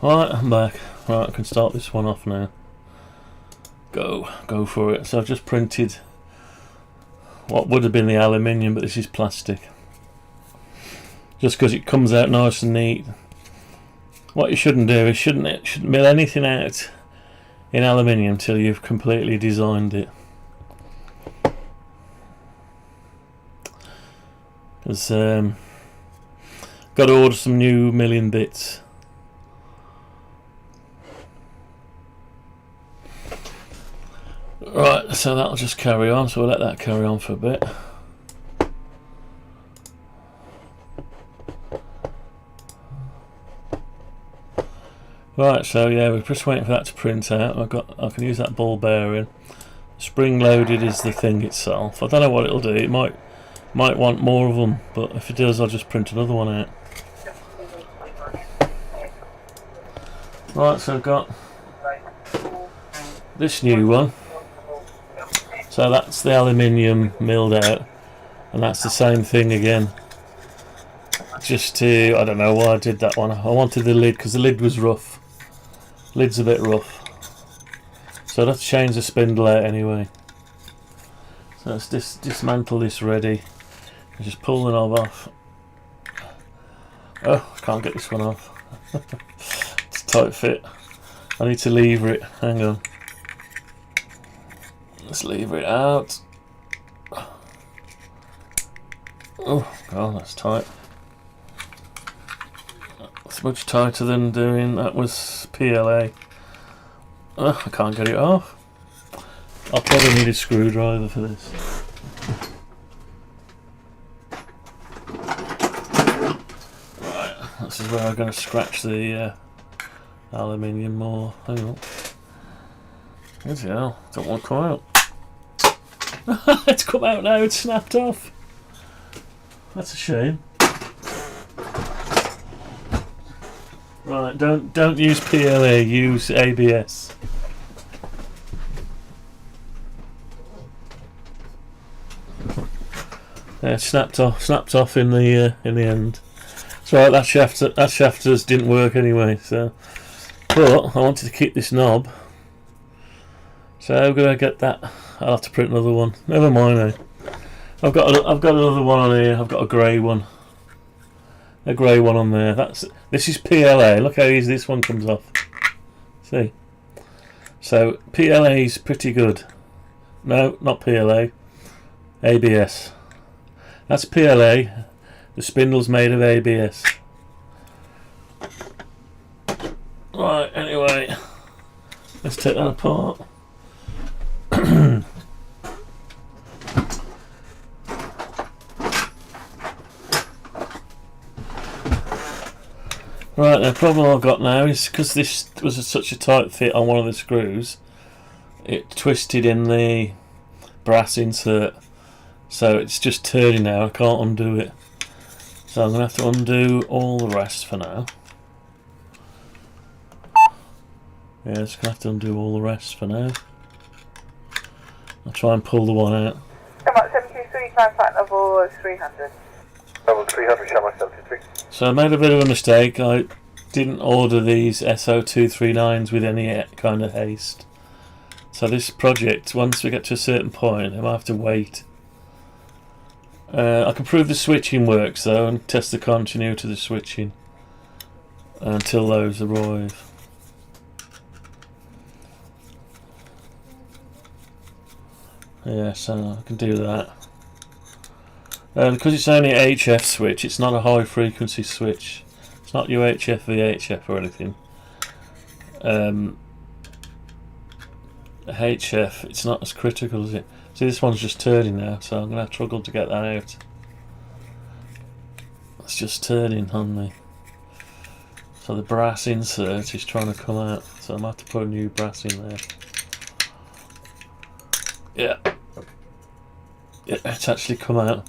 Speaker 5: Right, I'm back. Right, I can start this one off now. Go for it. So I've just printed what would have been the aluminium, but this is plastic. Just because it comes out nice and neat. What you shouldn't do is shouldn't mill anything out in aluminium until you've completely designed it. Because got to order some new milling bits. Right, so that'll just carry on, so we'll let that carry on for a bit. Right, so yeah, we're just waiting for that to print out. I can use that ball bearing. Spring loaded is the thing itself. I don't know what it'll do. It might want more of them, but if it does, I'll just print another one out. Right, so I've got this new one. So that's the aluminium milled out, and that's the same thing again. Just to, I don't know why I did that one. I wanted the lid because the lid was rough. Lid's a bit rough. So I'd have to change the spindle out anyway. So let's dismantle this ready. Just pull the knob off. Oh, I can't get this one off. It's a tight fit. I need to lever it. Hang on. Let's lever it out. Oh god, that's tight. It's much tighter than doing that was PLA. Oh, I can't get it off. I'll probably need a screwdriver for this. Right, this is where I'm going to scratch the aluminium more. Hang on. Bloody hell, don't want to come out. It's come out now, it's snapped off. That's a shame. Right, don't use PLA, use ABS. Yeah, snapped off in the end. So that shafters didn't work anyway. So, but I wanted to keep this knob. So I'm gonna get that. I'll have to print another one. Never mind. I've got another one on here. I've got a grey one. A grey one on there. This is PLA. Look how easy this one comes off. See? So PLA is pretty good. No, not PLA. ABS. That's PLA. The spindle's made of ABS. Right, anyway. Let's take that apart. Right, the problem I've got now is because this was such a tight fit on one of the screws, it twisted in the brass insert, so it's just turning now. I can't undo it, so I'm going to have to undo all the rest for now. Yeah, just going to have to undo all the rest for now. I'll try and pull the one out.
Speaker 6: Come on, 723 times flight level 300. Level 300, show my 73.
Speaker 5: So I made a bit of a mistake. I didn't order these SO239s with any kind of haste. So this project, once we get to a certain point, I might have to wait. I can prove the switching works though and test the continuity of the switching until those arrive. Yeah, so I can do that. Because it's only an HF switch, it's not a high frequency switch. It's not UHF, VHF or anything. HF, it's not as critical, is it? See, this one's just turning now, so I'm going to have struggle to get that out. It's just turning on me. So the brass insert is trying to come out, so I might have to put a new brass in there. Yeah. Yeah, it's actually come out.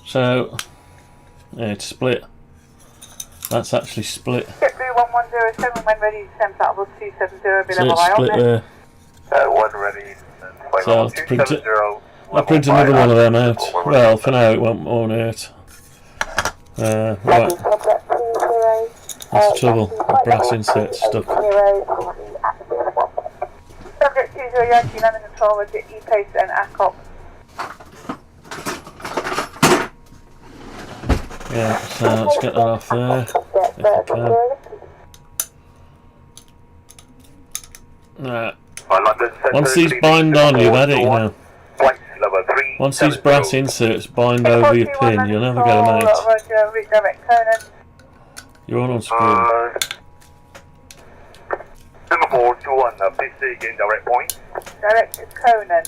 Speaker 5: So, yeah, it's split. That's actually split.
Speaker 6: JetBlue 1107 when ready, descend flight level 270,
Speaker 5: So it's split there.
Speaker 6: One ready,
Speaker 5: So I'll print another one of them out. Well, for now it won't hurt. Right. That's the trouble. The brass insert's stuck.
Speaker 6: Subject 20 Yankee landing control with the E-Pace and ACOP.
Speaker 5: Yeah, so let's get that off there. If I can. Right. Once these bind on, you've had it, you know. Once these brass inserts bind over your pin, you'll never get them out. You're on screen.
Speaker 6: Singapore 21, please say again direct point. Direct to Conan.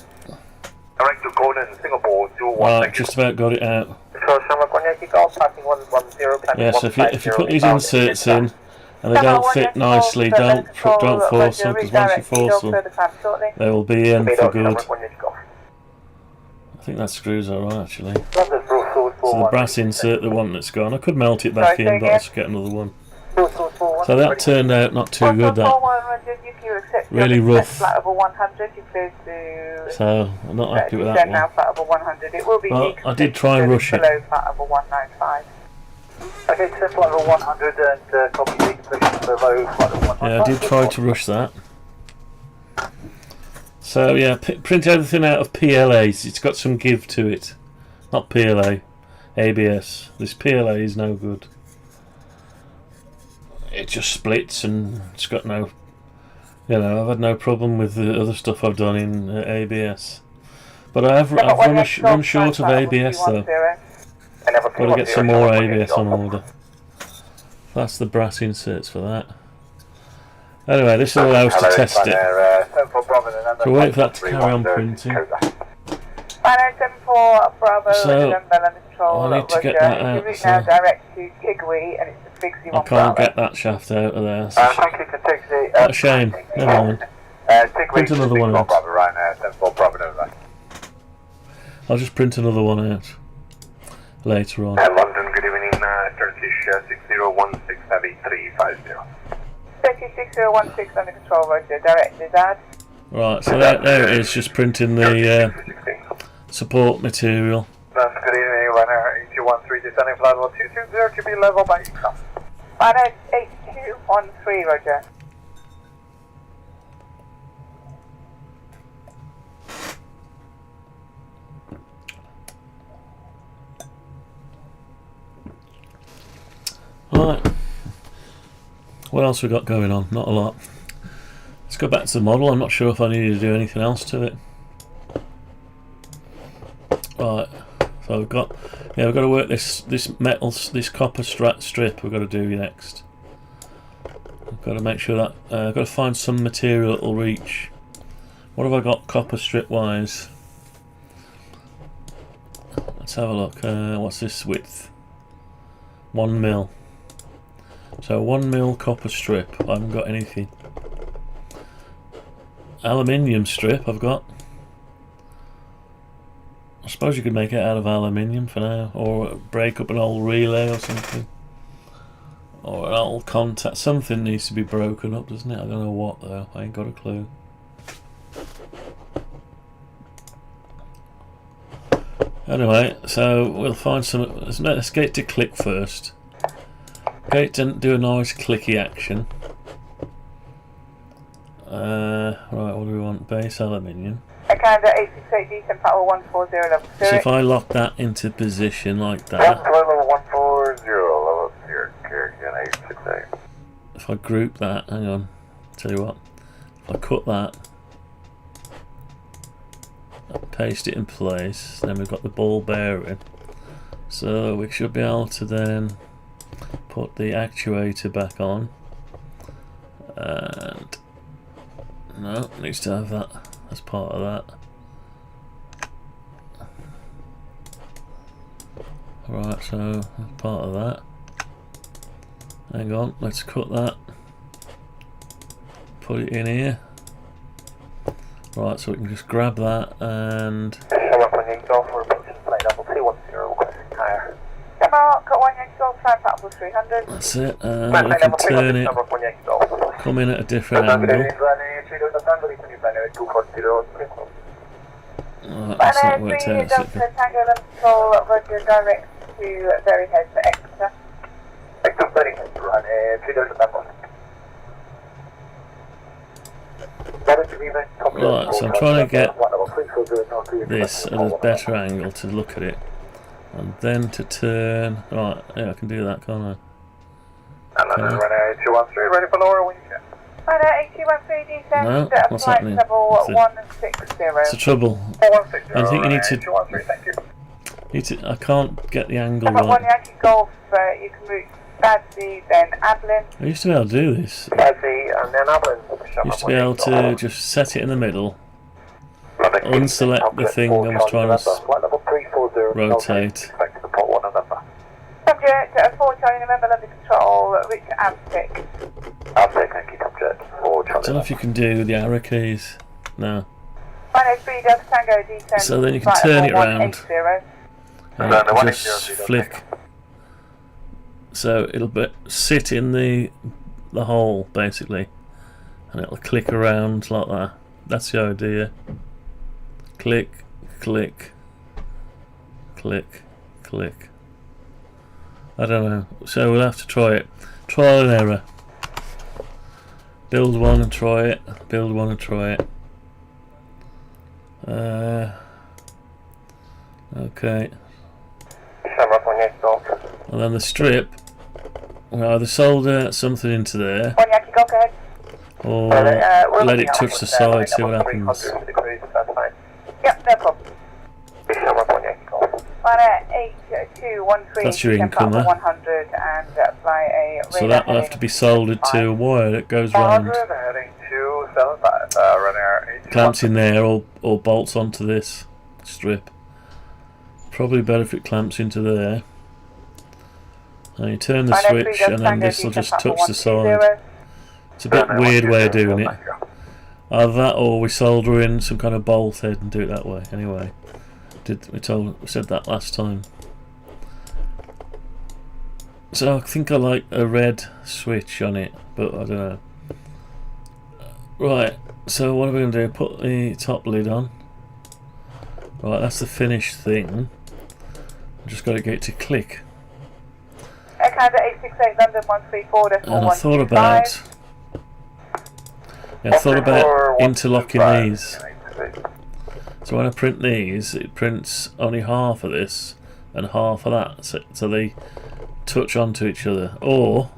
Speaker 6: Direct to Conan, Singapore 21.
Speaker 5: Right, just about got it out. Yeah, so if you put these inserts in and they don't fit nicely, don't force them, because once you force them, they will be in for good. I think that screw's alright actually. So the brass insert, the one that's gone, I could melt it back in, but I'll just get another one. So that turned out not too good, that. Really rough. So I'm not happy with that one. Well, I did try and rush it.
Speaker 6: Okay, so flight level 100 and copy the position below flight level 100.
Speaker 5: Yeah, I did try to rush that. So yeah, print everything out of PLAs. It's got some give to it. Not PLA, ABS. This PLA is no good. It just splits and it's got no, you know, I've had no problem with the other stuff I've done in ABS. But I've run short of ABS though. Got to get some more ABS on order. That's the brass inserts for that. Anyway, this will allow us to test it. So we'll wait for that to carry on printing. So I need to get that out. So I can't get that shaft out of there. So what a shame. Never mind. Print another one out. I'll just print another one out. later on.
Speaker 6: London, good evening, Turkish 6016 heavy 350. Turkish 6016 under control, roger, direct Lizard.
Speaker 5: Right, so there it is, just printing the support material.
Speaker 6: That's good evening, runner 8213, descending flight level 220 to be level by yourself. Runner 8213, roger.
Speaker 5: Right, what else we got going on? Not a lot. Let's go back to the model. I'm not sure if I need to do anything else to it. Right, so we've got to work this copper strip. We've got to do next. I've got to make sure that I've got to find some material that will reach. What have I got copper strip wise? Let's have a look. What's this width? 1 mil. So 1 mil copper strip. I haven't got anything. Aluminium strip I've got. I suppose you could make it out of aluminium for now, or break up an old relay or something, or an old contact. Something needs to be broken up, doesn't it? I don't know what though. I ain't got a clue. Anyway, so we'll find some. Let's get it to click first. Okay, it didn't do a nice clicky action. Right, what do we want? Base aluminium.
Speaker 6: Canada 868 decent power 140 level 0.
Speaker 5: So if I lock that into position like that,
Speaker 6: level 140 level 0, Carrigan 868.
Speaker 5: if I group that, hang on, tell you what, if I cut that, paste it in place, then we've got the ball bearing, so we should be able to then put the actuator back on, and no, it needs to have that as part of that. Right, so that's part of that. Hang on, let's cut that, put it in here. Right, so we can just grab that and that's it, and we can turn it, come in at a different angle. Right, that's not worked out, is it?
Speaker 6: Direct to very head for Exeter.
Speaker 5: Right, so I'm trying to get this at a better angle to look at it, and then to turn. Right, yeah, I can do that, can't I?
Speaker 6: Runner 8213, ready for lower wing check. Runner 8213, descend
Speaker 5: No,
Speaker 6: to
Speaker 5: what's
Speaker 6: flight
Speaker 5: happening?
Speaker 6: level 160.
Speaker 5: It's the trouble.
Speaker 6: 160.
Speaker 5: I think you need to.
Speaker 6: 8213, thank you.
Speaker 5: I can't get the angle
Speaker 6: Number 1
Speaker 5: right.
Speaker 6: Yankee Golf, you can route Badsy, then Ablin.
Speaker 5: I used to be able to do this.
Speaker 6: Badsy, and then Ablin.
Speaker 5: Used to be able to just set it in the middle, unselect the thing I was trying to rotate.
Speaker 6: Subject 4 Charlie November under control, reach Aztec. Aztec, thank you, subject 4 Charlie.
Speaker 5: I don't know if you can do the arrow keys. No.
Speaker 6: Minus 3 Delta Tango, descend.
Speaker 5: So then you can turn it round and it'll just flick. So it'll sit in the hole basically, and it'll click around like that. That's the idea. Click, click, click, click. I don't know. So we'll have to try it. Trial and error. Build one and try it. Build one and try it. Okay. And then the strip, we'll either solder something into there, or let it touch the side, see what happens.
Speaker 6: Yep, no problem.
Speaker 5: That's your incomer. So that will have to be soldered to a wire that goes round. Clamps in there or bolts onto this strip. Probably better if it clamps into there. And you turn the switch and then this will just touch the side. It's a bit weird way of doing it. Either that or we solder in some kind of bolt head and do it that way. Anyway, we said that last time. So I think I like a red switch on it, but I don't know. Right, so what are we going to do? Put the top lid on. Right, that's the finished thing. I've just got to get it to click.
Speaker 7: Canada 868 London 134.
Speaker 5: And I thought about... Yeah, I thought about interlocking these. So when I print these, it prints only half of this and half of that, so they touch onto each other. Or,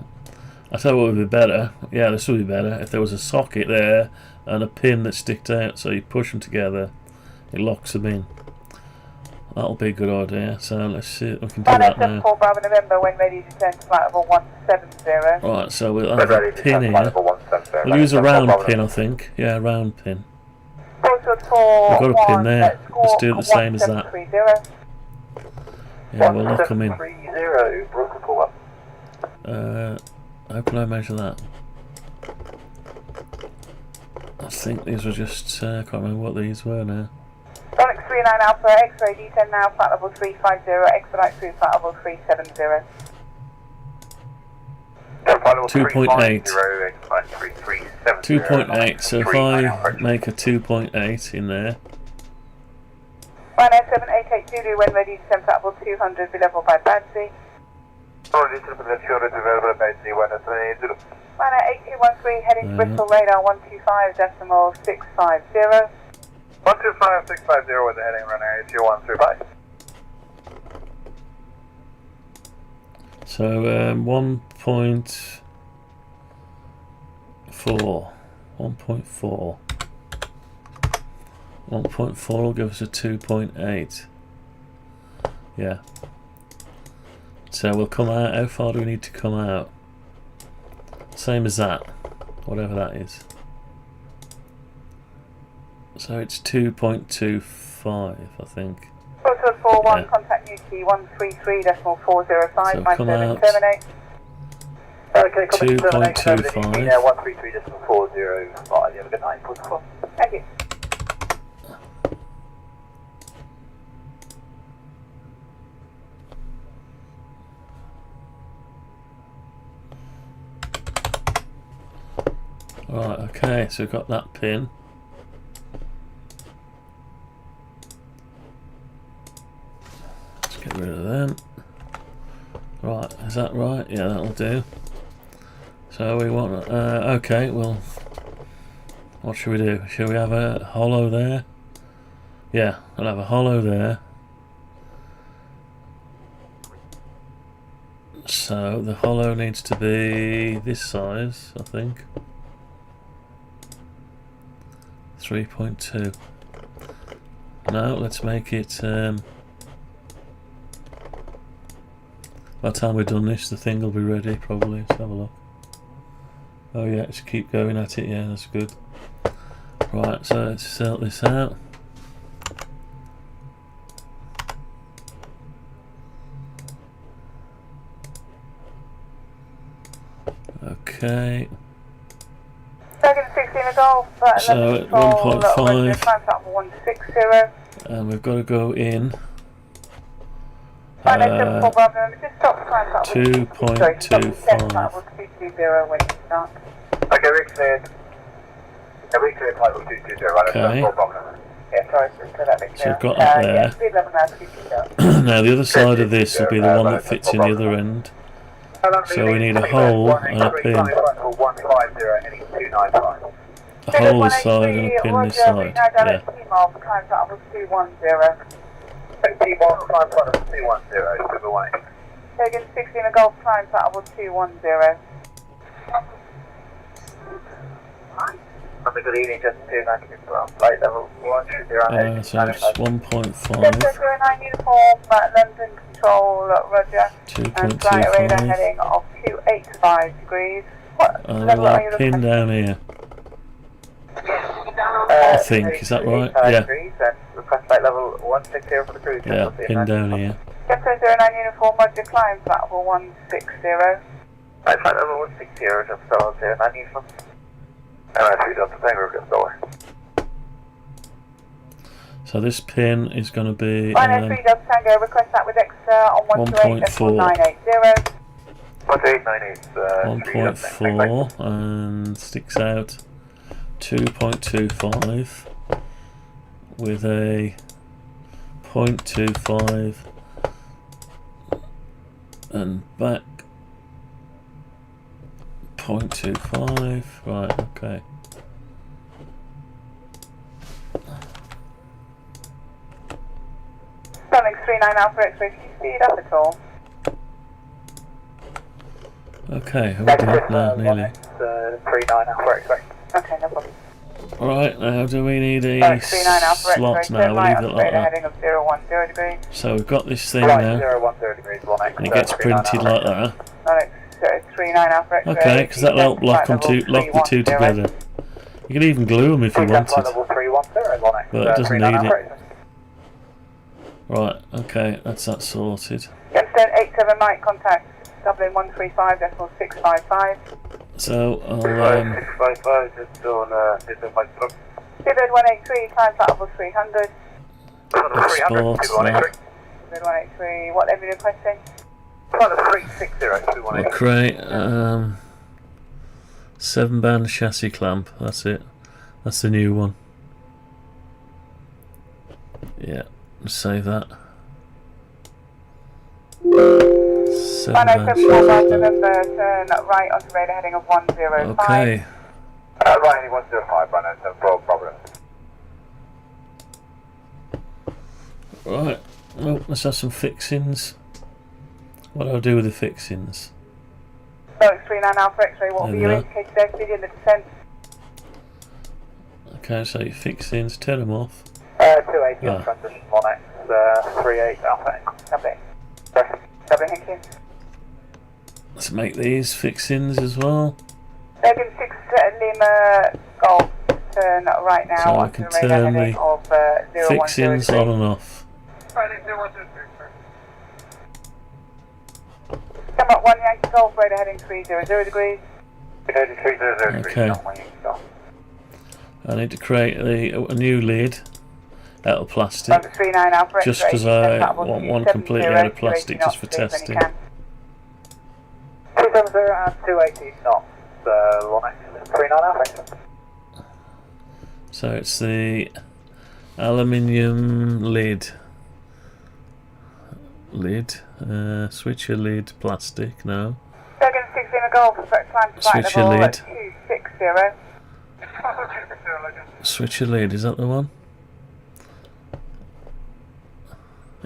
Speaker 5: I tell you what would be better, yeah, this would be better, if there was a socket there and a pin that sticks out, so you push them together, it locks them in. That'll be a good idea, so let's see if we can do that now.
Speaker 7: November, when ready to turn to flight level 170.
Speaker 5: Right, so we'll have a pin here. We'll use a round pin, I think. Yeah, a round pin. We've got a pin there. Let's do it the same as that. Yeah, we'll lock them in. How can I measure that? I think these were just, I can't remember what these were now.
Speaker 7: Sonic 39 Alpha, X-ray D10 now, flight level 350, expedite through flight level 370.
Speaker 5: 2.8. 2.8, so if I make a 2.8 in there.
Speaker 7: Ryanair 7882 Zulu, when ready to send flight level 200, be level by Badsy. Ryanair 8213, heading to Bristol, radar 125.650.
Speaker 6: 125.650 with the heading runway 8213, bye.
Speaker 5: So 1.4 1.4 will give us a 2.8. Yeah. So we'll come out. How far do we need to come out? Same as that, whatever that is. So it's 2.25, I think.
Speaker 7: 41, yeah. Contact UT 133.405,
Speaker 5: so come out
Speaker 7: terminate.
Speaker 5: 2.25.
Speaker 6: Yeah, 133.405. You have a good night, protocol.
Speaker 7: Thank you.
Speaker 5: Right, okay, so we've got that pin. Let's get rid of them. Right, is that right? Yeah, that'll do. So we want, okay, well, what should we do? Should we have a hollow there? Yeah, I'll have a hollow there. So the hollow needs to be this size, I think. 3.2. Now let's make it. By the time we've done this, the thing will be ready. Probably. Let's have a look. Oh yeah, just keep going at it. Yeah, that's good. Right, so let's sort this out.
Speaker 7: So
Speaker 5: Okay.
Speaker 7: at
Speaker 5: 1.5, and we've got to go in
Speaker 7: 2.25.
Speaker 6: Okay, we cleared. Yeah, we cleared flight level 220, right?
Speaker 5: Okay.
Speaker 7: Yeah, sorry,
Speaker 5: So we've got that there. Now the other side of this will be the one that fits in the other end. So we need a hole and a pin. A hole this side and a pin this side. Yeah.
Speaker 7: Taking 16 a Golf climb flight level 210.
Speaker 6: Good evening, just 290 flight level 120.
Speaker 5: So it's 1.5.
Speaker 7: Uniform, London Control, Roger.
Speaker 5: 2.25.
Speaker 7: Heading of 285 degrees.
Speaker 5: And we've got a pin down here. I think, is that right? Yeah.
Speaker 6: Request flight level 160 for the cruise.
Speaker 5: Yeah, pin down here.
Speaker 7: Captain 09 Uniform, Roger, climb flight level 160.
Speaker 6: Flight level 160, just so 09 Uniform.
Speaker 5: So this pin is going to be
Speaker 7: 3 Tango, request that with extra on 128.980.
Speaker 5: 1.4 and sticks out 2.25 with a 0.25 and back 0.25. Right, okay.
Speaker 7: Sonic 39 Alpha X-ray, can you speed up at all?
Speaker 5: Okay, how are we doing now? Nearly.
Speaker 6: 39 Alpha X-ray.
Speaker 7: Okay, no problem.
Speaker 5: Right, now do we need a
Speaker 7: Sonic 39 Alpha
Speaker 5: slot
Speaker 7: X-ray,
Speaker 5: now?
Speaker 7: turn
Speaker 5: We'll
Speaker 7: right
Speaker 5: leave
Speaker 7: on
Speaker 5: it
Speaker 7: the
Speaker 5: like
Speaker 7: radar
Speaker 5: that.
Speaker 7: heading of 010 degrees.
Speaker 5: So we've got this thing
Speaker 6: Right,
Speaker 5: now,
Speaker 6: 010 degrees, 1X.
Speaker 5: and it gets printed like that.
Speaker 7: Sonic 39 Alpha X-ray.
Speaker 5: Okay, because that'll help lock the two together. You can even glue them if you wanted, but it doesn't need it. Right, okay, that's that sorted.
Speaker 7: Instead 87 Mike, contact Dublin 135.655.
Speaker 5: So I'll
Speaker 6: 655, just on
Speaker 7: Seabird 183, climb flight level 300.
Speaker 5: export that.
Speaker 7: Seabird 183, what level are you requesting?
Speaker 5: I'll create 7-band chassis clamp. That's it. That's the new one. Yeah, save that. 7-band chassis clamp.
Speaker 7: November, turn right onto radar heading of 105.
Speaker 5: Okay.
Speaker 6: Right, 105, right, no problem.
Speaker 5: Right. Well, let's have some fixings. What do I do with the fixings?
Speaker 7: Sonic 39 Alpha X-ray, what will be your indicated airspeed in the descent?
Speaker 5: Okay, so your fixings, turn them off.
Speaker 6: 280 on transition 1X, 38 Alpha X.
Speaker 7: Lovely. Thank you.
Speaker 5: Let's make these fixings as well.
Speaker 7: Logan 6 Lima Golf, turn right now
Speaker 5: So I
Speaker 7: onto
Speaker 5: can
Speaker 7: the radar
Speaker 5: turn
Speaker 7: heading
Speaker 5: the
Speaker 7: of
Speaker 5: fixings
Speaker 7: 010.
Speaker 5: on and off.
Speaker 7: Come up 1 Yankee Golf, radar heading 300 degrees.
Speaker 5: Okay. I need to create a new lid out of plastic,
Speaker 7: Sonic 39 Alpha
Speaker 5: just
Speaker 7: X-ray,
Speaker 5: because I want one completely out of plastic just for testing.
Speaker 6: 270 and 280 knots, 1X, 39 Alpha X.
Speaker 5: So it's the aluminium lid, switcher lid, plastic. No,
Speaker 7: Logan 6 Lima Golf, climb flight
Speaker 5: switcher
Speaker 7: level
Speaker 5: lid.
Speaker 7: 260.
Speaker 5: Switcher lid, is that the one?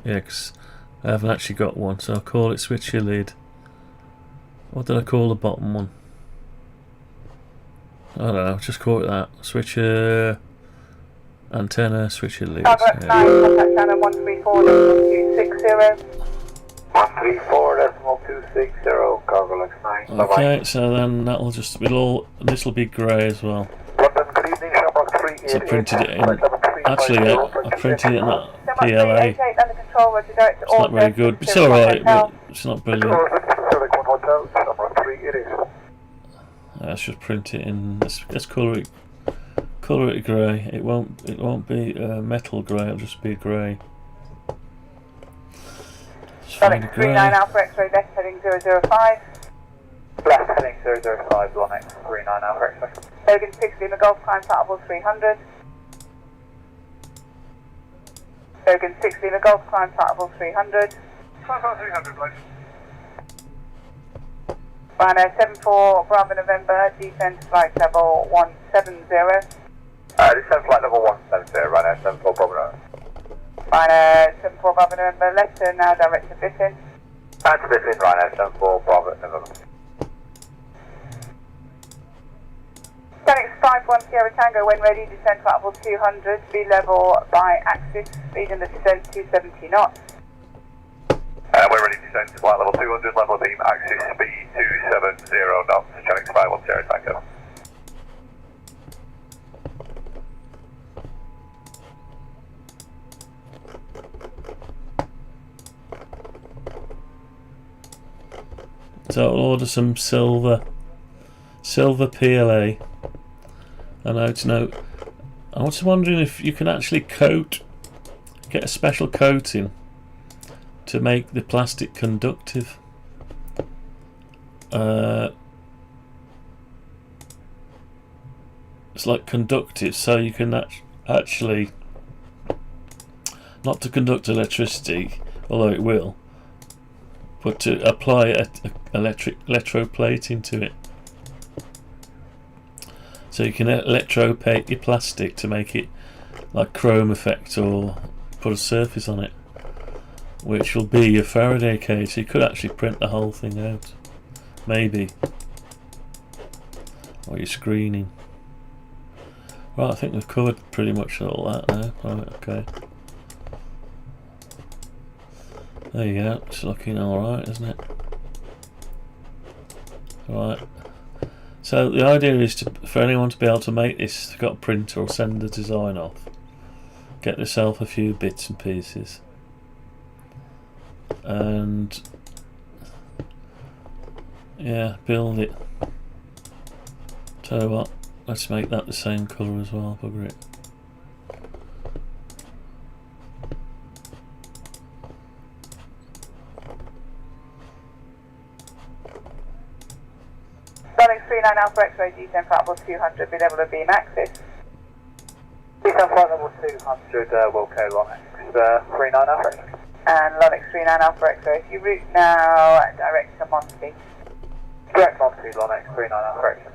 Speaker 5: Yeah, 'cause I haven't actually got one, so I'll call it switcher lid. What did I call the bottom one? I don't know, just call it that. Switcher antenna, switcher lid.
Speaker 7: Target 9, contact channel 134.260.
Speaker 6: 134.260, cargo looks 9.
Speaker 5: Okay, so then that'll just this will be grey as well.
Speaker 6: London, good evening, Shamrock 3.
Speaker 5: So I printed it in. Actually, I printed it in that PLA. It's not very good, but it's alright, but it's not brilliant. Let's just print it in. Let's colour it grey. It won't be metal grey. It'll just be grey.
Speaker 7: Sonic 39 Alpha X-ray, left heading 005.
Speaker 6: Left heading 005, 1X, 39 Alpha X-ray.
Speaker 7: Logan 6 Lima Golf, climb flight level 300. Logan 6 Lima Golf, climb flight level 300.
Speaker 6: Climb flight 300, please.
Speaker 7: Rhino 74 Bravo November, descend flight level 170.
Speaker 6: Descend flight level 170, Rhino 74 Bravo.
Speaker 7: Rhino 74 Bravo November, left turn now, direct to Biffin.
Speaker 6: And to Biffin, Rhino 74 Bravo November.
Speaker 7: Sonic 51 Sierra Tango, when ready, descend flight level 200, speed level by axis, speed in the descent 270 knots.
Speaker 6: We're ready to descend to flight level 200, level beam, axis speed 270 knots, Sonic 51 Sierra Tango.
Speaker 5: So I'll order some silver PLA. And I was wondering if you can actually get a special coating to make the plastic conductive. it's like conductive, so you can actually, not to conduct electricity, although it will, but to apply a electroplating to it. So you can electroplate your plastic to make it like chrome effect, or put a surface on it, which will be your Faraday cage. So you could actually print the whole thing out, maybe, or your screening. Right, I think we've covered pretty much all that now. Right, okay. There you go, it's looking alright, isn't it? Right. So the idea is for anyone to be able to make this, they've got a printer or send the design off. Get yourself a few bits and pieces. And yeah, build it. Tell you what, let's make that the same colour as well, bugger it.
Speaker 7: Running 39 Alpha X-ray, G10 flight level 200, be level of beam axis.
Speaker 6: G10 flight level 200, Wilco Lonix, 39 Alpha X-ray.
Speaker 7: And Lonix 39 Alpha X-ray, if you route now, direct to Monty.
Speaker 6: Direct Monty, Lonix 39 Alpha X-ray.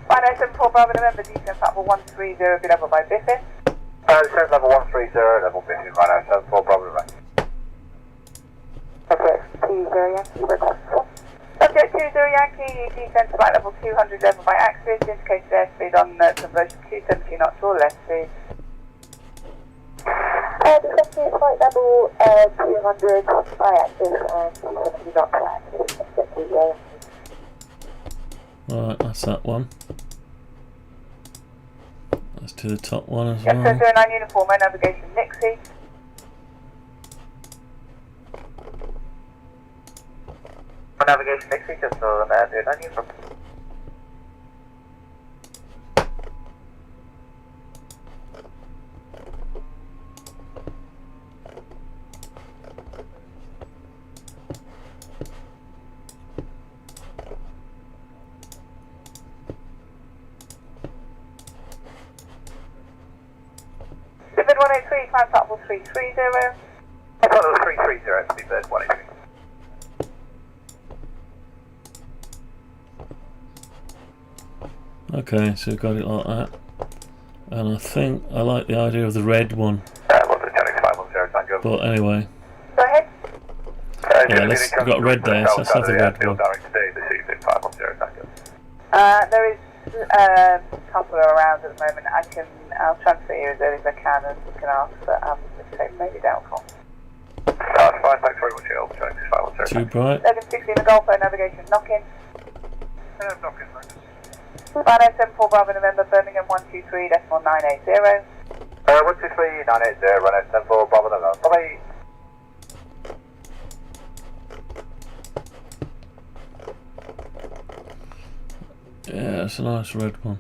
Speaker 7: Final 74 Bravo November, G10 flight level 130, be level by Biffin.
Speaker 6: Descent level 130, level Biffin, right now, 74 Bravo November.
Speaker 7: Subject 20 Yankee, request. Subject 20 Yankee, descent flight level 200, level by axis, indicated airspeed on conversion 270 knots or less, please. Descent flight level 200 by axis and 270 knots by axis. Subject 20 Yankee.
Speaker 5: Right, that's that one. Let's do the top one as
Speaker 7: Yes,
Speaker 5: well.
Speaker 7: 09 uniform, air navigation Nixie.
Speaker 6: Navigation next week, just so that they're done from.
Speaker 7: Speedbird 183, climb platform 330.
Speaker 6: I thought it was 330, Speedbird 183.
Speaker 5: Okay, so we've got it like that. And I think I like the idea of the red one. But anyway.
Speaker 7: Go ahead.
Speaker 5: Yeah, we've got red there, so let's have the red one.
Speaker 7: There is a couple around at the moment. I'll transfer you as early as I can and you can ask, but maybe doubtful.
Speaker 6: That's fine, thanks very much,
Speaker 5: Too bright.
Speaker 7: 1160 in the Gulf, air navigation knocking.
Speaker 6: Knocking, thanks.
Speaker 7: 5074 Bravo November, Birmingham 123.980.
Speaker 6: 123.980, run out 74 Bravo November. Bye-bye.
Speaker 5: Yeah, it's a nice red one.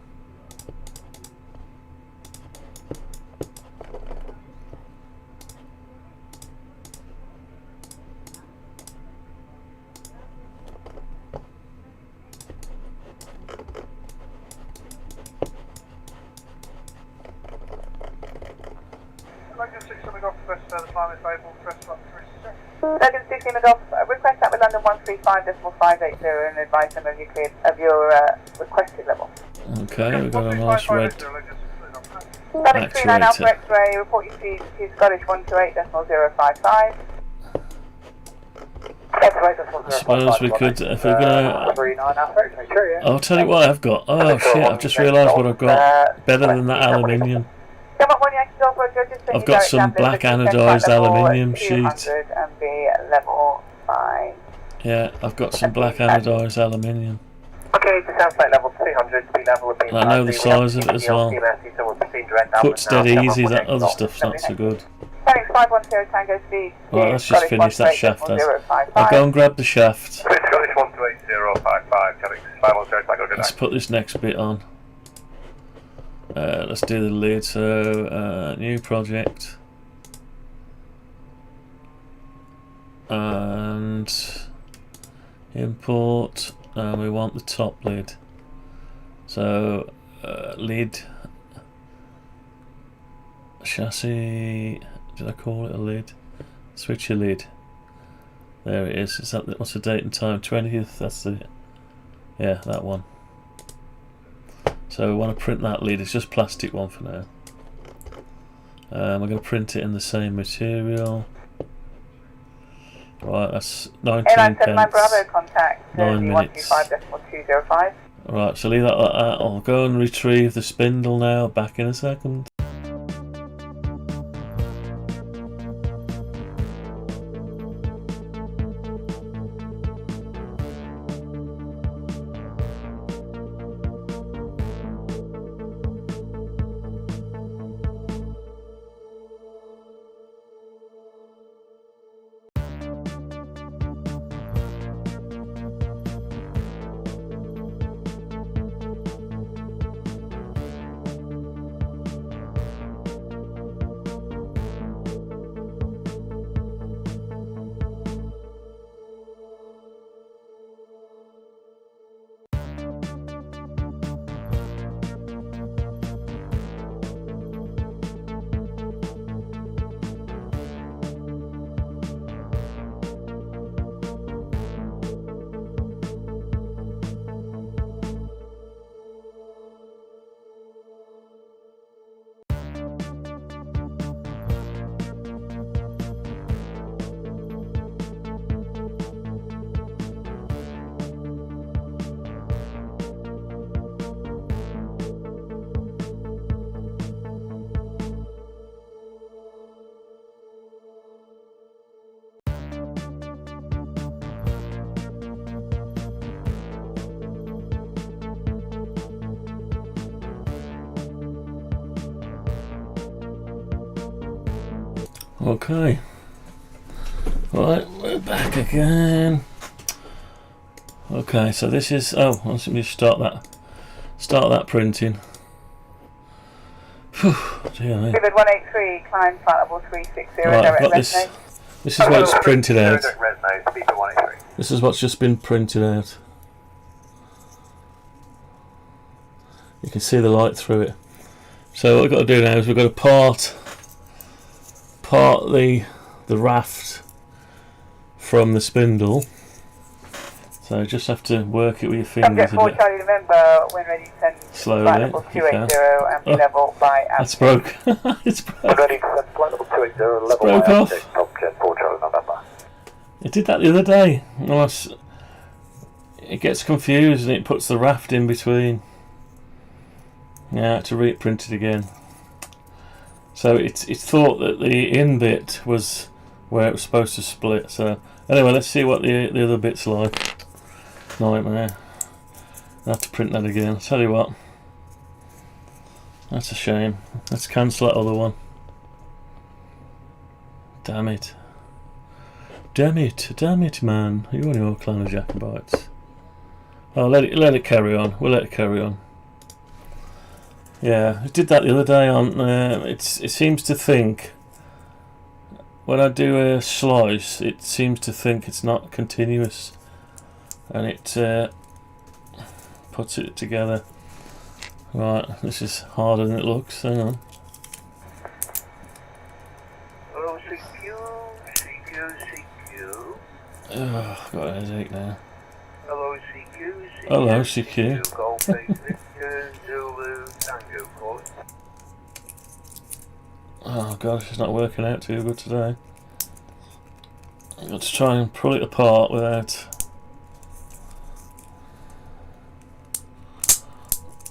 Speaker 7: Logan 16 the Golf, request that with London 135.580 and advise them of your requested level.
Speaker 5: Okay, we've got a nice red
Speaker 7: London 39 Alpha
Speaker 5: actuator.
Speaker 7: X-ray, report your speed to Scottish 128.055.
Speaker 5: I suppose we could, if we're gonna... I'll tell you what I've got. Oh shit, I've just realised what I've got. Better than that aluminium. I've got some black anodised aluminium sheet. Yeah, I've got some black anodised aluminium.
Speaker 6: Okay, descent flight level 200, speed level would be.
Speaker 5: I know the size of it as well. Cuts dead easy, that other stuff's not so good. Right, let's just finish that shaft. I'll go and grab the shaft. Let's put this next bit on. Let's do the lid. So, new project. and import, and we want the top lid. So lid, chassis, did I call it a lid? Switcher lid. There it is. Is that, what's the date and time? 20th, that's the, yeah, that one. So we want to print that lid. It's just plastic one for now. I'm going to print it in the same material. Right, that's 19 pence.
Speaker 7: Bravo contact
Speaker 5: 9 minutes.
Speaker 7: 125.205.
Speaker 5: Right, so leave that like that. I'll go and retrieve the spindle now. Back in a second. Okay, right, we're back again. Okay, so this is, oh, let me start that printing. Phew, dear me.
Speaker 7: Vivid 183, climb flight level 360,
Speaker 5: Right, I've
Speaker 7: direct
Speaker 5: got this.
Speaker 7: resonate.
Speaker 5: This is what it's printed out.
Speaker 6: Direct resonate, Vivid 183.
Speaker 5: This is what's just been printed out. You can see the light through it. So what we've got to do now is we've got to part the raft from the spindle. So you just have to work it with your fingers a bit.
Speaker 7: Charlie, remember when ready to send
Speaker 5: slowly.
Speaker 7: flight level 280 and level by
Speaker 5: That's broke. It's broke.
Speaker 6: Ready to send flight level 280, level
Speaker 5: broke
Speaker 6: by
Speaker 5: off.
Speaker 6: Top 4 Charlie November.
Speaker 5: It did that the other day. It gets confused and it puts the raft in between. Yeah, I had to reprint it again. So it's thought that the in bit was where it was supposed to split. So anyway, let's see what the other bit's like. Nightmare. I have to print that again. I'll tell you what. That's a shame. Let's cancel that other one. Damn it. Damn it, man. You and your clan of Jacobites. Oh, let it carry on. We'll let it carry on. Yeah, I did that the other day on. It seems to think when I do a slice, it seems to think it's not continuous, and it puts it together. Right, this is harder than it looks. Hang on.
Speaker 6: Hello, CQ.
Speaker 5: Oh, I've got a headache now.
Speaker 6: Hello, CQ.
Speaker 5: Hello, CQ.
Speaker 6: Golf Victor Zulu Tango call.
Speaker 5: Oh gosh, it's not working out too good today. I've got to try and pull it apart without.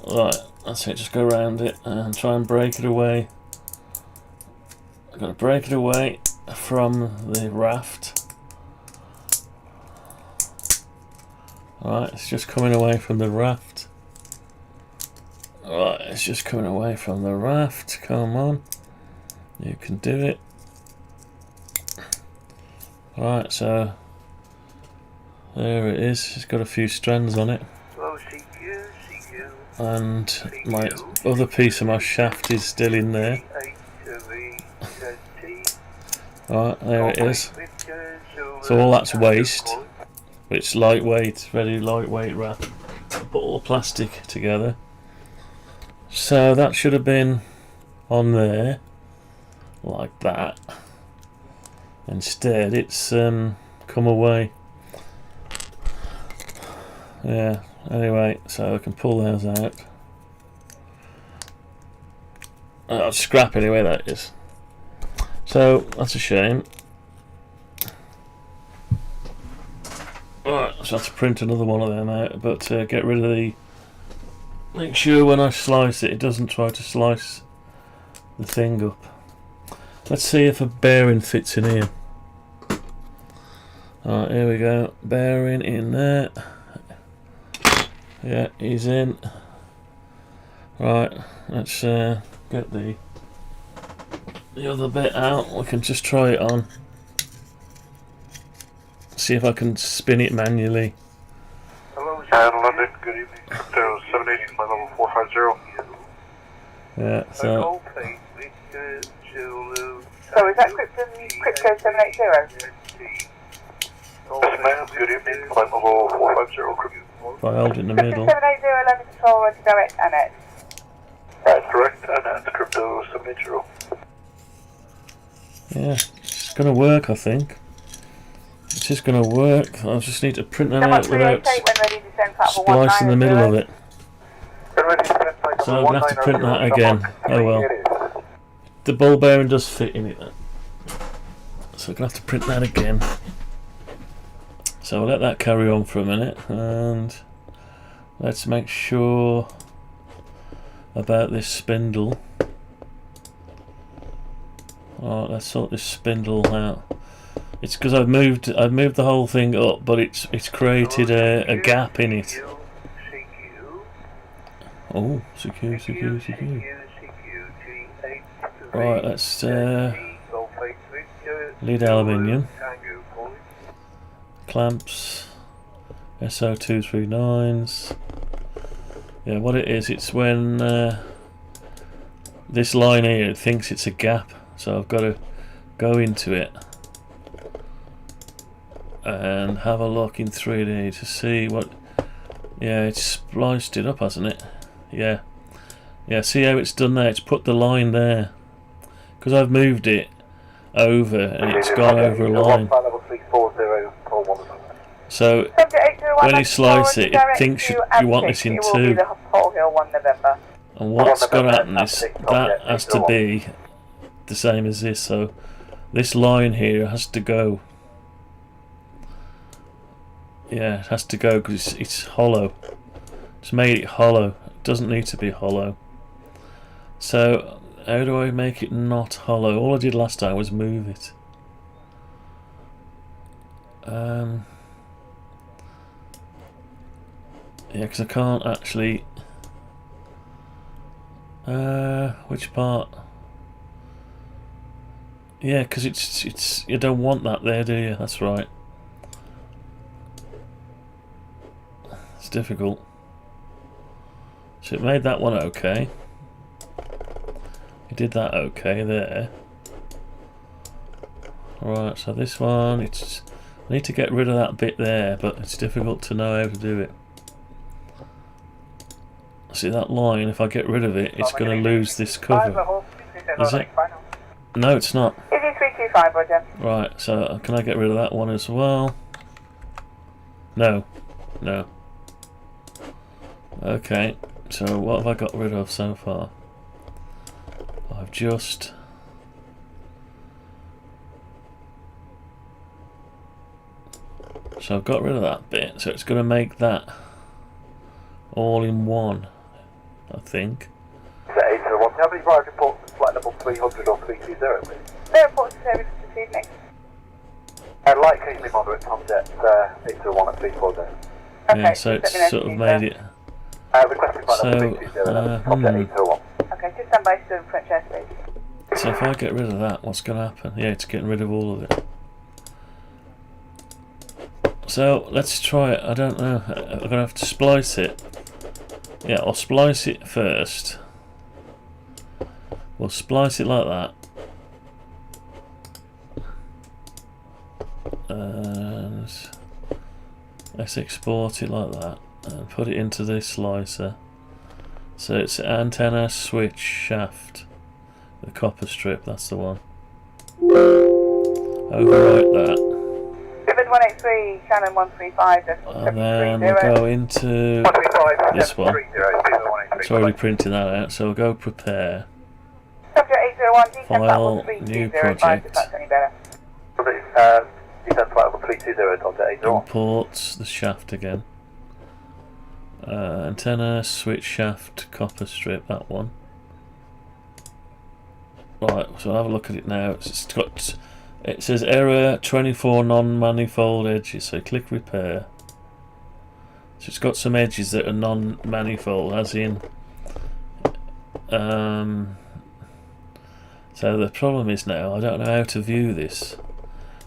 Speaker 5: Right, that's it, just go around it and try and break it away. I've got to break it away from the raft. Right, it's just coming away from the raft. Right, it's just coming away from the raft. Come on. You can do it. Right, so there it is. It's got a few strands on it. And my other piece of my shaft is still in there. Right, there it is. So all that's waste. It's lightweight, very lightweight wrap. Put all the plastic together. So that should have been on there, like that. Instead, it's come away. Yeah. Anyway, so I can pull those out. Oh, scrap anyway. That is. So that's a shame. Alright, so I have to print another one of them out, but get rid of the. Make sure when I slice it, it doesn't try to slice the thing up. Let's see if a bearing fits in here. Alright, here we go. Bearing in there. Yeah, he's in. Right, let's get the other bit out. We can just try it on. See if I can spin it manually.
Speaker 6: Hello, London, good evening. Crypto 780, flight level 450.
Speaker 5: Yeah, so.
Speaker 7: So is that Crypto 780?
Speaker 6: Yes, ma'am, good evening. Flight level 450.
Speaker 5: If I hold it in the middle.
Speaker 7: Crypto 780, 11 control, ready to direct Annette.
Speaker 6: That's correct, Annette, Crypto 780.
Speaker 5: Yeah, it's gonna work, I think. It's just gonna work. I just need to print that out without splice in the middle of it. So I'm gonna have to print that again. Oh well. The ball bearing does fit in it, so I'm gonna have to print that again. So I'll let that carry on for a minute, and let's make sure about this spindle. Alright, let's sort this spindle out. It's because I've moved the whole thing up, but it's created a gap in it. Oh, CQ. Right, let's lead aluminium. Clamps, SO239s. Yeah, what it is, it's when this line here thinks it's a gap, so I've got to go into it and have a look in 3D to see what. Yeah, it's spliced it up, hasn't it? Yeah. Yeah, see how it's done there? It's put the line there. Because I've moved it over and it's gone over a line. So when you slice it, it thinks you want this in two. And what's going to happen is that has to be the same as this. So this line here has to go. Yeah, it has to go because it's hollow. It's made it hollow. It doesn't need to be hollow. So how do I make it not hollow? All I did last time was move it. Yeah, because I can't actually. Which part? Yeah, because it's you don't want that there, do you? That's right. It's difficult. So it made that one okay. It did that okay there. Alright, so this one, I need to get rid of that bit there, but it's difficult to know how to do it. See that line, if I get rid of it, it's going to lose this cover. Is it? No, it's not.
Speaker 7: Is it 325, Roger?
Speaker 5: Right, so can I get rid of that one as well? No. No. Okay, so what have I got rid of so far? I've just... So I've got rid of that bit, so it's going to make that all in one, I think.
Speaker 6: How many flight reports to flight level 300 or 320, please?
Speaker 7: No reports to service this evening.
Speaker 6: I'd like occasionally moderate Tomjet 801 at 340.
Speaker 7: Okay,
Speaker 5: Yeah, so it's sort of made it...
Speaker 6: Requesting flight level 320, Tomjet 801.
Speaker 7: Okay, just stand by still in French airspace.
Speaker 5: So if I get rid of that, what's going to happen? Yeah, it's getting rid of all of it. So let's try it. I don't know. I'm going to have to splice it. Yeah, I'll splice it first. We'll splice it like that. Let's export it like that and put it into this slicer. So it's antenna, switch, shaft, the copper strip, that's the one. Overwrite that.
Speaker 7: 183, Shannon 135,
Speaker 5: And then we'll go into this one. It's already printing that out, so we'll go prepare.
Speaker 7: Subject 801,
Speaker 5: File, new project. Import the shaft again. Antenna, switch, shaft, copper strip, that one. Right, so I'll have a look at it now. It's got, it says error 24 non-manifold edges, so click repair. So it's got some edges that are non-manifold, as in so the problem is now I don't know how to view this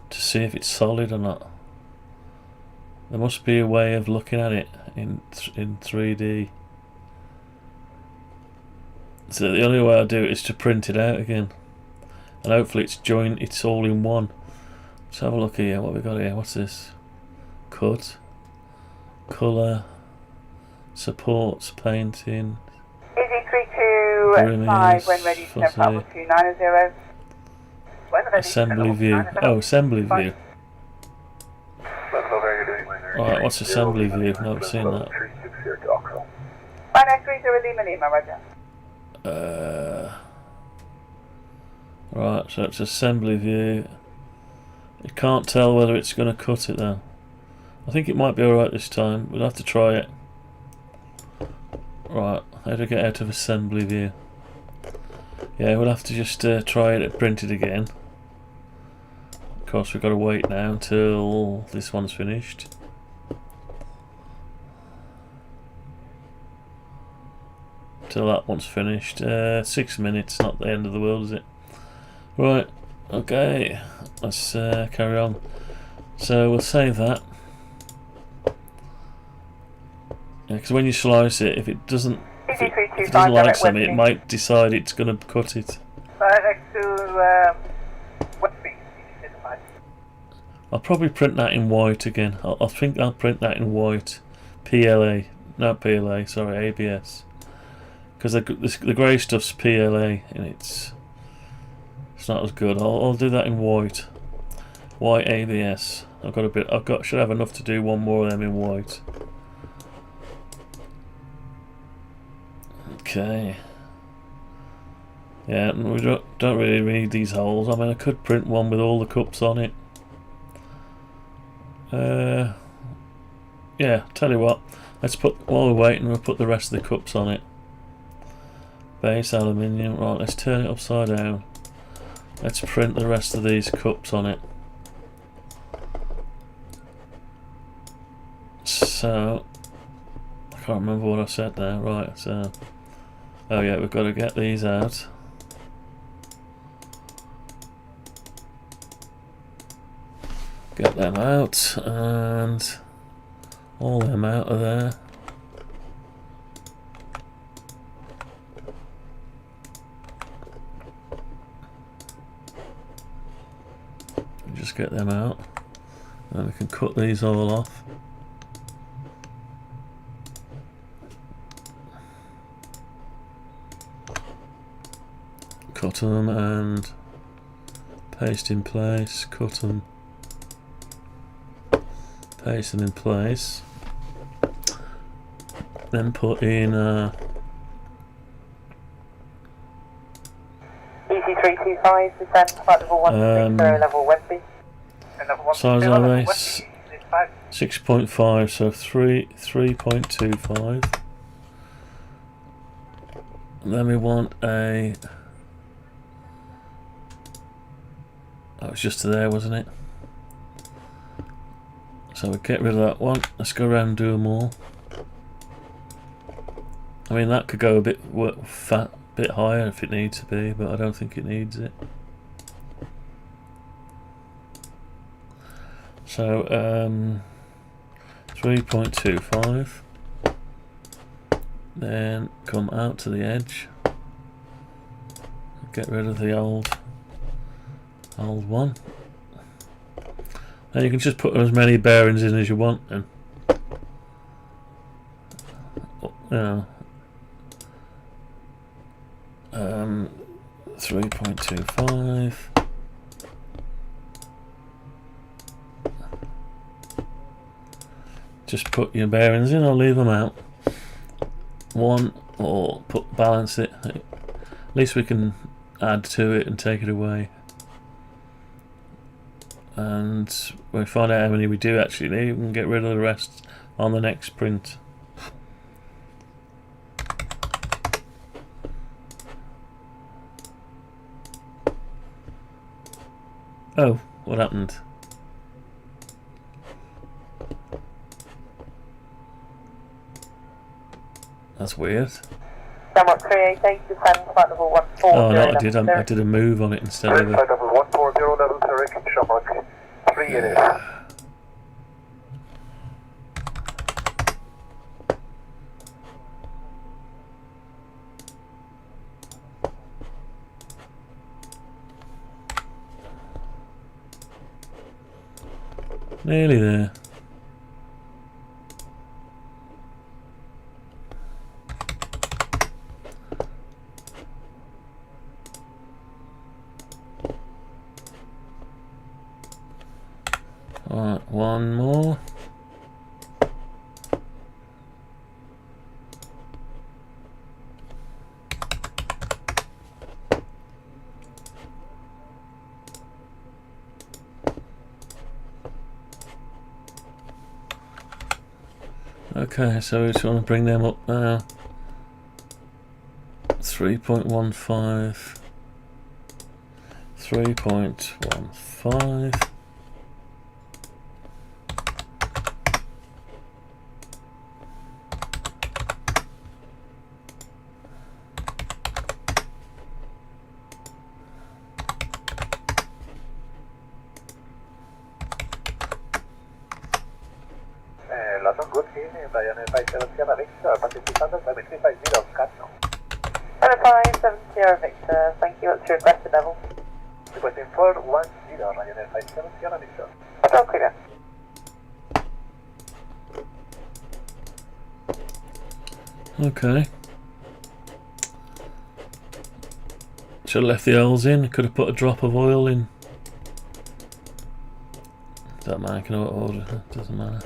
Speaker 5: to see if it's solid or not. There must be a way of looking at it in 3D. So the only way I'll do it is to print it out again, and hopefully it's all in one. Let's have a look here. What we got here? What's this? Cut, colour, supports, painting.
Speaker 7: Easy 325 when ready to send file 290.
Speaker 5: Assembly view. Oh, assembly view. Alright, what's assembly view? Never seen that.
Speaker 7: 5930 Lima, Roger.
Speaker 5: Right, so it's assembly view. You can't tell whether it's going to cut it though. I think it might be alright this time. We'll have to try it. Right, how do I get out of assembly view? Yeah, we'll have to just try it and print it again. Of course, we've got to wait now until this one's finished. Till that one's finished. 6 minutes, not the end of the world, is it? Right, okay, let's carry on. So we'll save that. Yeah, because when you slice it, if it doesn't like something, it might decide it's going to cut it.
Speaker 6: Next to
Speaker 5: I'll probably print that in white again. I think I'll print that in white. PLA, not PLA, sorry, ABS. Because the grey stuff's PLA and it's not as good. I'll do that in white. White ABS. Should have enough to do one more of them in white. Okay. Yeah, we don't really need these holes. I mean, I could print one with all the cups on it. Yeah, tell you what. While we're waiting, we'll put the rest of the cups on it. Base aluminium. Right, let's turn it upside down. Let's print the rest of these cups on it. So, I can't remember what I said now. Right, so, oh yeah, we've got to get these out. Get them out, and all them out of there. Just get them out, and we can cut these all off. Cut them and paste in place, cut them, paste them in place, then put in
Speaker 7: EC325, descend flight level 130, level Westby.
Speaker 5: Size are they? 6.5, so 3.25. And then we want a... That was just there, wasn't it? So we get rid of that one. Let's go around and do them all. I mean, that could go a bit higher if it needs to be, but I don't think it needs it. So 3.25. Then come out to the edge. Get rid of the old one. And you can just put as many bearings in as you want then. No. 3.25. Just put your bearings in or leave them out. One, or balance it. At least we can add to it and take it away. And when we find out how many we do actually need, we can get rid of the rest on the next print. Oh, what happened? That's weird.
Speaker 7: Someone 388, descend flight level 140.
Speaker 5: Oh no, I did a move on it instead of
Speaker 6: Flight
Speaker 5: the...
Speaker 6: level 140, level Zurich, Shamrock, 3 units.
Speaker 5: Nearly there. Alright, one more. Okay, so we just want to bring them up now. 3.15. 3.15.
Speaker 6: Good evening, Ryanair 570 Victor, participant at 7350 Cardinal.
Speaker 7: Ryanair 570 Victor, thank you, what's your requested level?
Speaker 6: Requesting 410, Ryanair 570 Victor.
Speaker 7: Hotel clear.
Speaker 5: Okay. Should have left the oils in, could have put a drop of oil in. Doesn't matter, I can order, doesn't matter.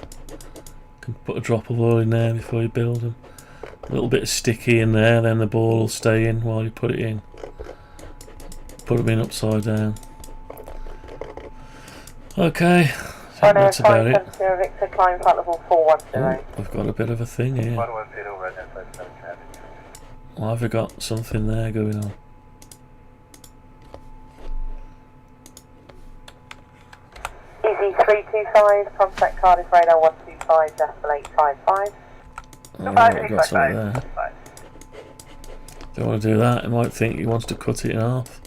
Speaker 5: Can put a drop of oil in there before you build them. A little bit sticky in there, then the ball will stay in while you put it in. Put them in upside down. Okay, I think that's about it.
Speaker 7: Victor, climb flight level 410.
Speaker 5: Oh, we've got a bit of a thing here.
Speaker 6: 110, Ryanair 570.
Speaker 5: Why have we got something there going on?
Speaker 7: Easy 325, contact Cardiff radar 125, decimal 855.
Speaker 5: Oh, we've got something there. Don't want to do that, he might think he wants to cut it in half.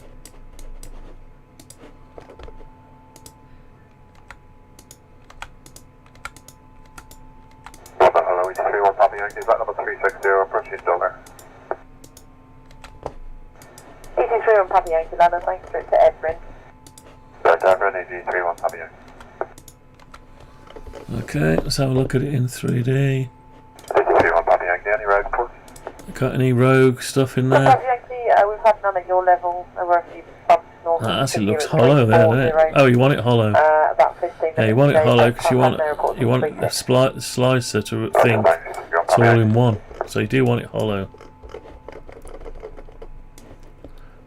Speaker 6: Hello, it's 31 Papa Yankee, flight number 360, approaching Dover.
Speaker 7: Easy 31 Papa Yankee, London, thanks for it to Edwin.
Speaker 6: Sir, Devon, Easy 31 Papa Yankee.
Speaker 5: Okay, let's have a look at it in 3D.
Speaker 6: Easy 31 Papa Yankee, any rogue ports?
Speaker 5: Got any rogue stuff in there?
Speaker 7: Papa Yankee, we've had none at your level, there were a few bumps north.
Speaker 5: That actually looks hollow there, doesn't it? Oh, you want it hollow?
Speaker 7: About 15 minutes.
Speaker 5: Yeah, you want it hollow because you want a slicer to think it's all in one. So you do want it hollow.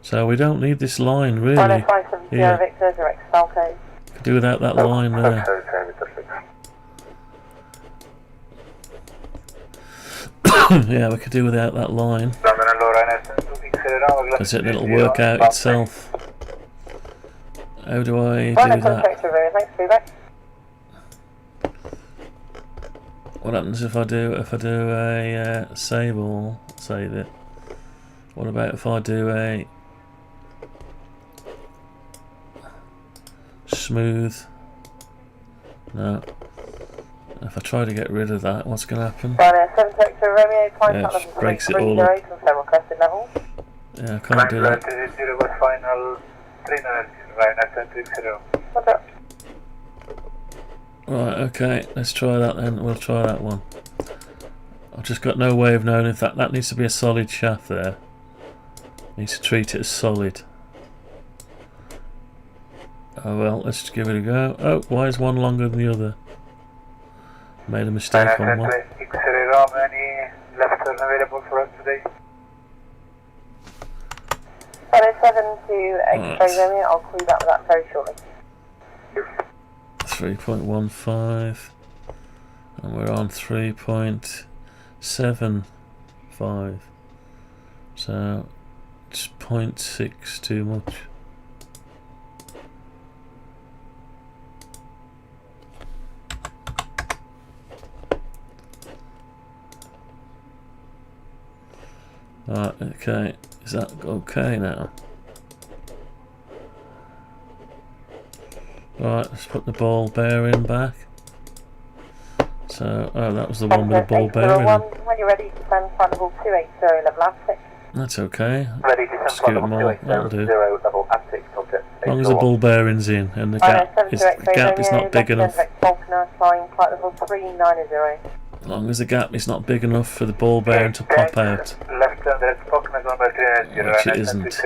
Speaker 5: So we don't need this line really.
Speaker 7: Ryanair 570 Victor, direct Falco.
Speaker 5: Could do without that line there. Yeah, we could do without that line. Because it'll work out itself. How do I do that? What happens if I do a save all? Save it. What about if I do a smooth? No. If I try to get rid of that, what's going to happen?
Speaker 7: Ryanair 7 Romeo,
Speaker 5: Yeah, it just breaks it all up. Yeah, I can't do that. Right, okay, let's try that then. We'll try that one. I've just got no way of knowing if that needs to be a solid shaft there. Needs to treat it as solid. Oh well, let's just give it a go. Oh, why is one longer than the other? Made a mistake on one.
Speaker 6: Any left turn available for us today?
Speaker 7: 7 to X-ray Romeo, I'll call you back with that very shortly.
Speaker 5: 3.15 and we're on 3.75, so it's 0.6 too much. Right, okay, is that okay now? Right, let's put the ball bearing back. So, oh, that was the one with the ball bearing.
Speaker 7: When you're ready to send flight level 280 level Attic.
Speaker 5: That's okay.
Speaker 6: Ready to send flight level 280 level Attic.
Speaker 5: As long as the ball bearing's in and the gap is not big enough. As long as the gap is not big enough for the ball bearing to pop out. Which it isn't.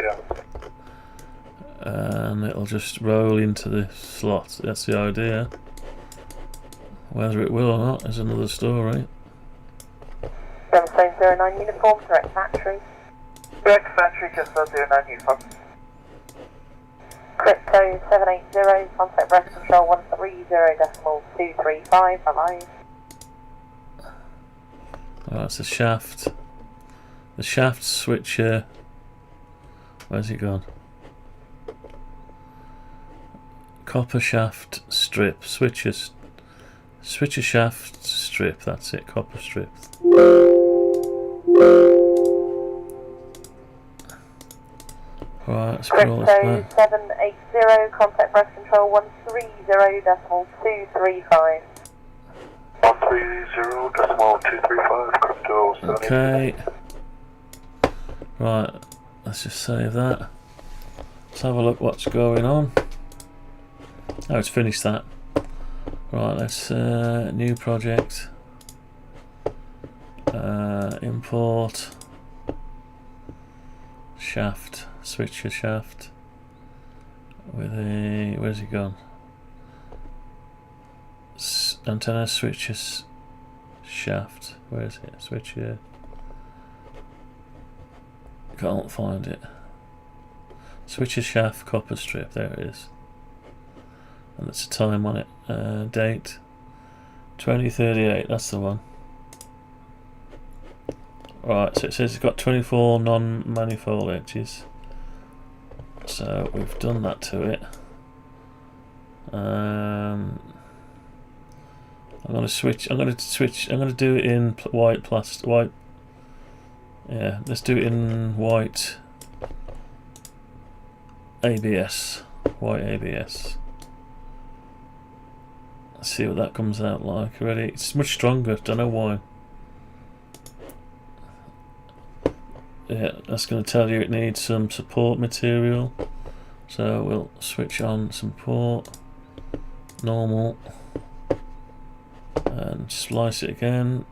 Speaker 5: And it'll just roll into the slot. That's the idea. Whether it will or not is another story.
Speaker 7: 7709 uniform, direct factory.
Speaker 6: Direct factory, just 09 uniform.
Speaker 7: Crypto 780, contact breast control 130.235, bye-bye.
Speaker 5: Oh, that's the shaft. The shaft switcher. Where's he gone? Copper shaft strip. Switcher shaft strip. That's it. Copper strip. Right, let's put all this back.
Speaker 7: 780, contact breast control 130.235.
Speaker 6: 130.235, crypto.
Speaker 5: Okay. Right, let's just save that. Let's have a look what's going on. Oh, it's finished that. Right, let's new project. Import shaft, switcher shaft with a, where's he gone? Antenna switcher shaft. Where is it? Switcher. Can't find it. Switcher shaft copper strip. There it is. And that's the time on it. Date 2038. That's the one. Right. So it says it's got 24 non-manifold edges. So we've done that to it. I'm gonna switch. I'm gonna do it in white plastic. White. Yeah. Let's do it in white. ABS. White ABS. Let's see what that comes out like. Ready? It's much stronger. Don't know why. Yeah, that's going to tell you it needs some support material. So we'll switch on support. Normal. And splice it again.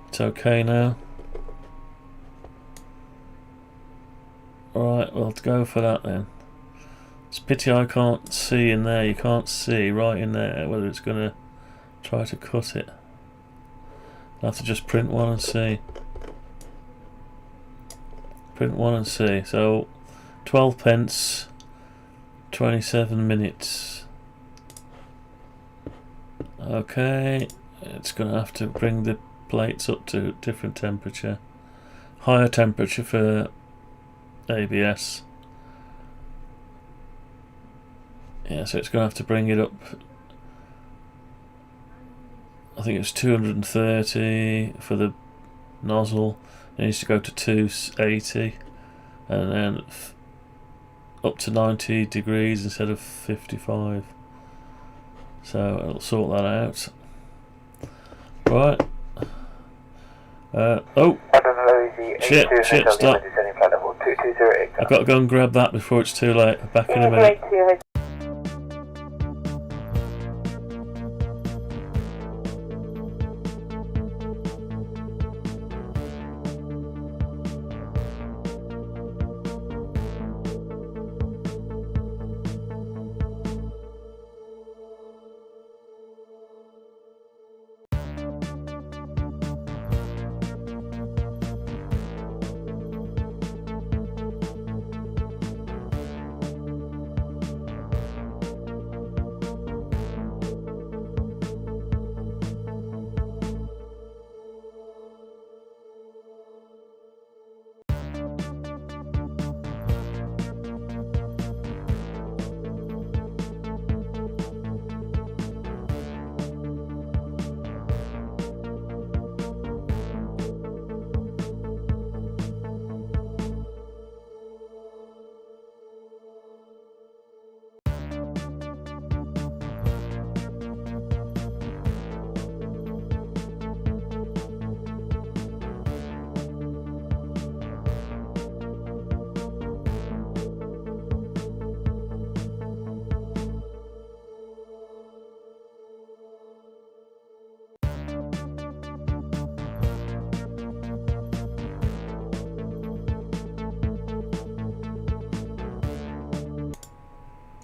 Speaker 5: It's okay now. Alright, we'll go for that then. It's a pity I can't see in there. You can't see right in there whether it's going to try to cut it. I'll have to just print one and see. Print one and see. So 12 pence, 27 minutes. Okay, it's going to have to bring the plates up to different temperature. Higher temperature for ABS. Yeah, so it's going to have to bring it up. I think it's 230 for the nozzle. It needs to go to 280 and then up to 90 degrees instead of 55. So it'll sort that out. Right. Oh! Shit, stop. I've got to go and grab that before it's too late. Back in a minute.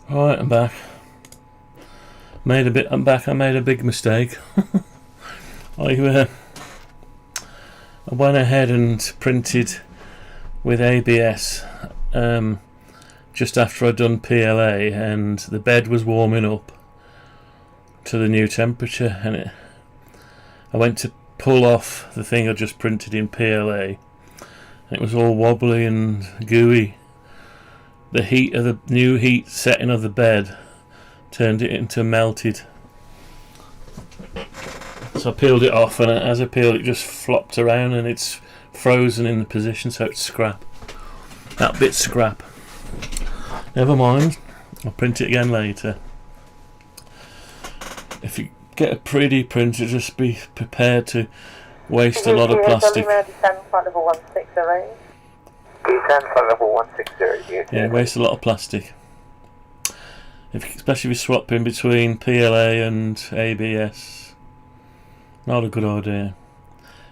Speaker 5: Right, I'm back. I'm back. I made a big mistake. I went ahead and printed with ABS just after I'd done PLA, and the bed was warming up to the new temperature, and I went to pull off the thing I just printed in PLA, and it was all wobbly and gooey. The heat of the new heat setting of the bed turned it into melted. So I peeled it off, and as I peeled it just flopped around, and it's frozen in the position, so it's scrap. That bit's scrap. Never mind, I'll print it again later. If you get a pretty printer, just be prepared to waste a lot of plastic. Yeah, waste a lot of plastic. Especially if you're swapping between PLA and ABS. Not a good idea.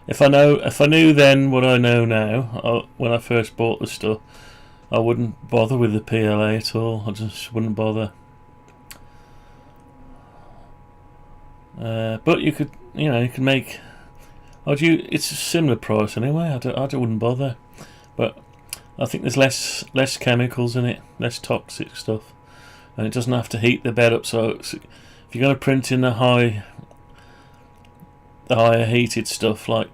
Speaker 5: If I knew then what I know now, when I first bought the stuff, I wouldn't bother with the PLA at all. I just wouldn't bother. But you could make. It's a similar price anyway. I wouldn't bother. But I think there's less chemicals in it, less toxic stuff, and it doesn't have to heat the bed up. So if you're going to print in the higher heated stuff like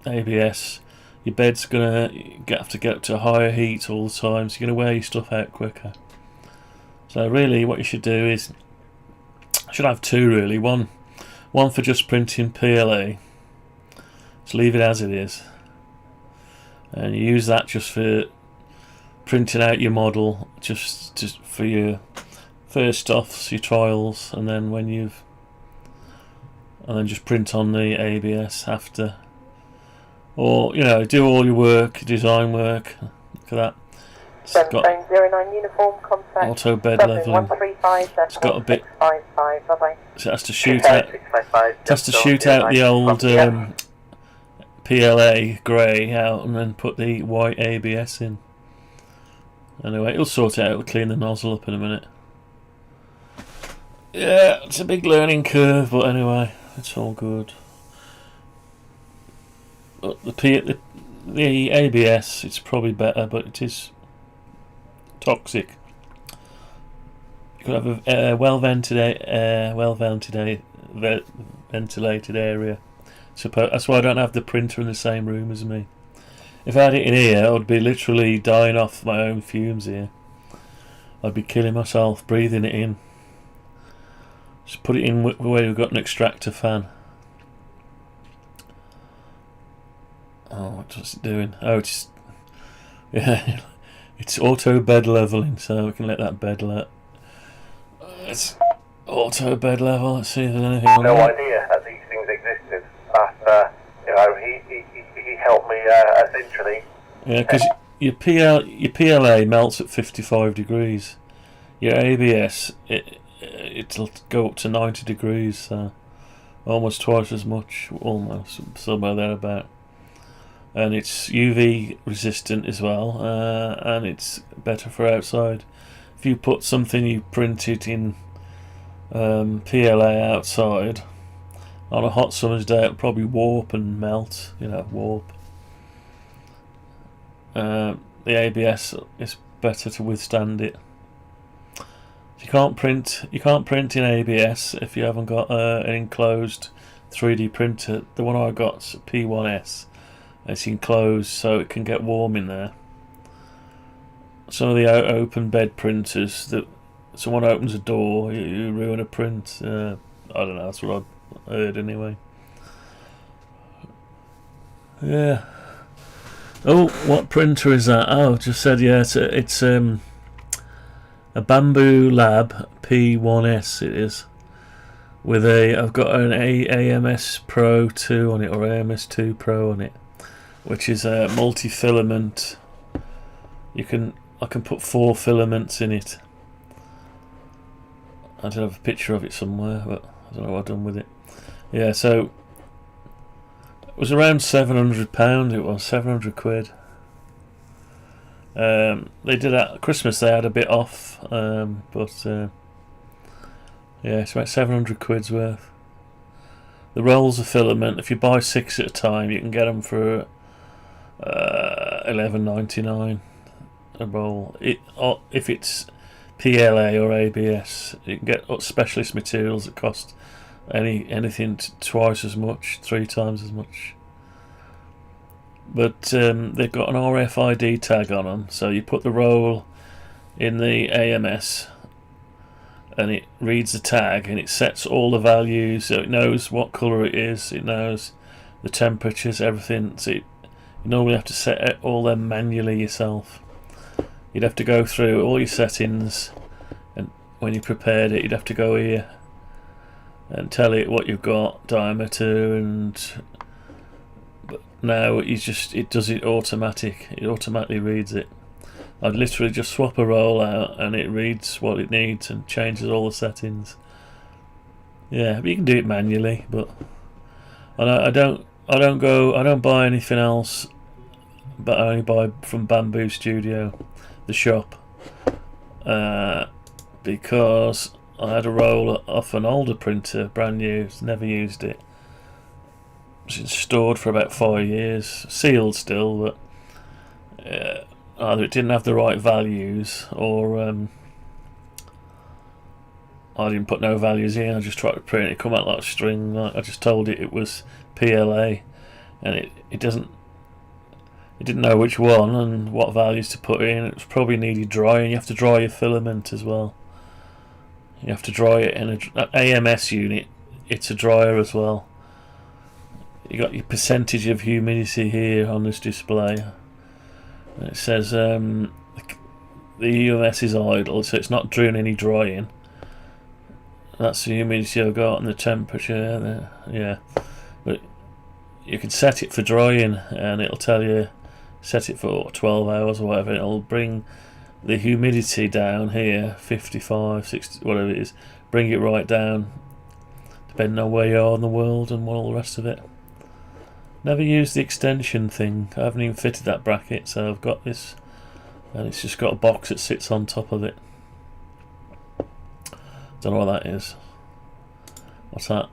Speaker 5: ABS, your bed's gonna have to get to a higher heat all the time, so you're gonna wear your stuff out quicker. So really, what you should do is, I should have two really. One for just printing PLA. Just leave it as it is, and you use that just for printing out your model, just for your first offs, your trials, and then and then just print on the ABS after. Or, do all your work, design work. Look at that. It's got
Speaker 7: 09 uniform, contact
Speaker 5: auto bed leveling. It's got a bit. So it has to shoot out. It has to shoot out the old PLA grey out, and then put the white ABS in. Anyway, it'll sort it out. It'll clean the nozzle up in a minute. Yeah, it's a big learning curve, but anyway, it's all good. But the ABS, it's probably better, but it is toxic. You could have a well-ventilated area. That's why I don't have the printer in the same room as me. If I had it in here, I'd be literally dying off my own fumes here. I'd be killing myself breathing it in. Just put it in where you've got an extractor fan. Oh, what's it doing? Oh, it's auto bed leveling, so we can let that bed let. It's auto bed level. Let's see if there's anything on
Speaker 6: No
Speaker 5: there.
Speaker 6: idea that these things existed. But he helped me essentially.
Speaker 5: Yeah, because your PLA melts at 55 degrees. Your ABS, it'll go up to 90 degrees, so almost twice as much, almost somewhere thereabout. And it's UV resistant as well, and it's better for outside. If you put something you printed in PLA outside on a hot summer's day, it'll probably warp and melt. Warp. The ABS is better to withstand it. You can't print in ABS if you haven't got an enclosed 3D printer. The one I got's a P1S. It's enclosed, so it can get warm in there. Some of the open bed printers, that someone opens a door, you ruin a print. I don't know. That's what I heard anyway. Yeah. Oh, what printer is that? Oh, just said yeah. It's a Bamboo Lab P1S. It is. I've got an AMS Pro 2 on it, or AMS 2 Pro on it, which is a multi-filament. I can put 4 filaments in it. I don't have a picture of it somewhere, but I don't know what I've done with it. Yeah, so it was around £700. It was £700. They did at Christmas. They had a bit off, but yeah, it's about 700 quid's worth. The rolls of filament, if you buy 6 at a time, you can get them for $11.99 a roll. If it's PLA or ABS, you can get specialist materials that cost anything twice as much, 3 times as much. But they've got an RFID tag on them, so you put the roll in the AMS and it reads the tag and it sets all the values, so it knows what colour it is, it knows the temperatures, everything. So you normally have to set all them manually yourself. You'd have to go through all your settings, and when you prepared it, you'd have to go here and tell it what you've got, diameter, and but now it does it automatic. It automatically reads it. I'd literally just swap a roll out and it reads what it needs and changes all the settings. Yeah, but you can do it manually, but I don't buy anything else, but I only buy from Bamboo Studio, the shop, because I had a roll off an older printer, brand new, never used it. It's stored for about 5 years, sealed still, but either it didn't have the right values, or I didn't put no values in. I just tried to print it, it come out like a string. I just told it was PLA, and it didn't know which one and what values to put in. It probably needed drying. You have to dry your filament as well. You have to dry it in an AMS unit. It's a dryer as well. You got your percentage of humidity here on this display. And it says the EMS is idle, so it's not doing any drying. That's the humidity I've got and the temperature. Yeah, but you can set it for drying, and it'll tell you set it for 12 hours or whatever. It'll bring the humidity down here, 55, 60, whatever it is. Bring it right down, depending on where you are in the world and all the rest of it. Never used the extension thing. I haven't even fitted that bracket, so I've got this, and it's just got a box that sits on top of it. Don't know what that is. What's that?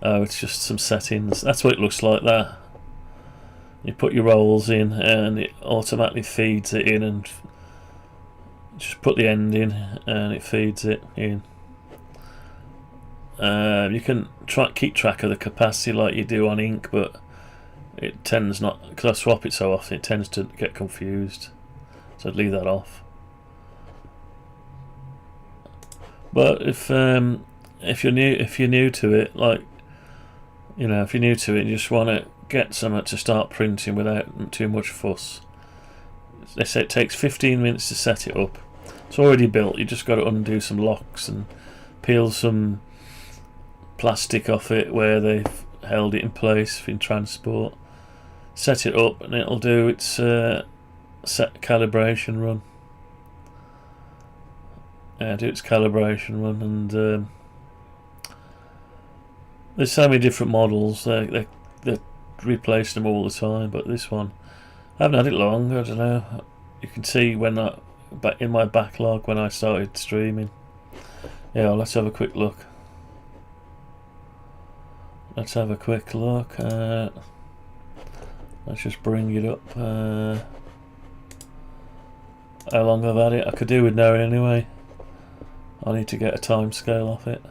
Speaker 5: Oh, it's just some settings. That's what it looks like there. You put your rolls in and it automatically feeds it in, and just put the end in and it feeds it in. You can keep track of the capacity like you do on ink, but it tends not, because I swap it so often, it tends to get confused, so I'd leave that off. But if you're new to it, like, you know, if you're new to it and you just want to get something to start printing without too much fuss, they say it takes 15 minutes to set it up. It's already built. You just got to undo some locks and peel some plastic off it where they've held it in place in transport. Set it up and it'll do its set calibration run. Do its calibration run, and there's so many different models. They replace them all the time, but this one I haven't had it long. I don't know. You can see when in my backlog when I started streaming. Yeah, well, let's have a quick look. Let's have a quick look. Let's just bring it up. How long I've had it? I could do with knowing anyway. I need to get a time scale off it.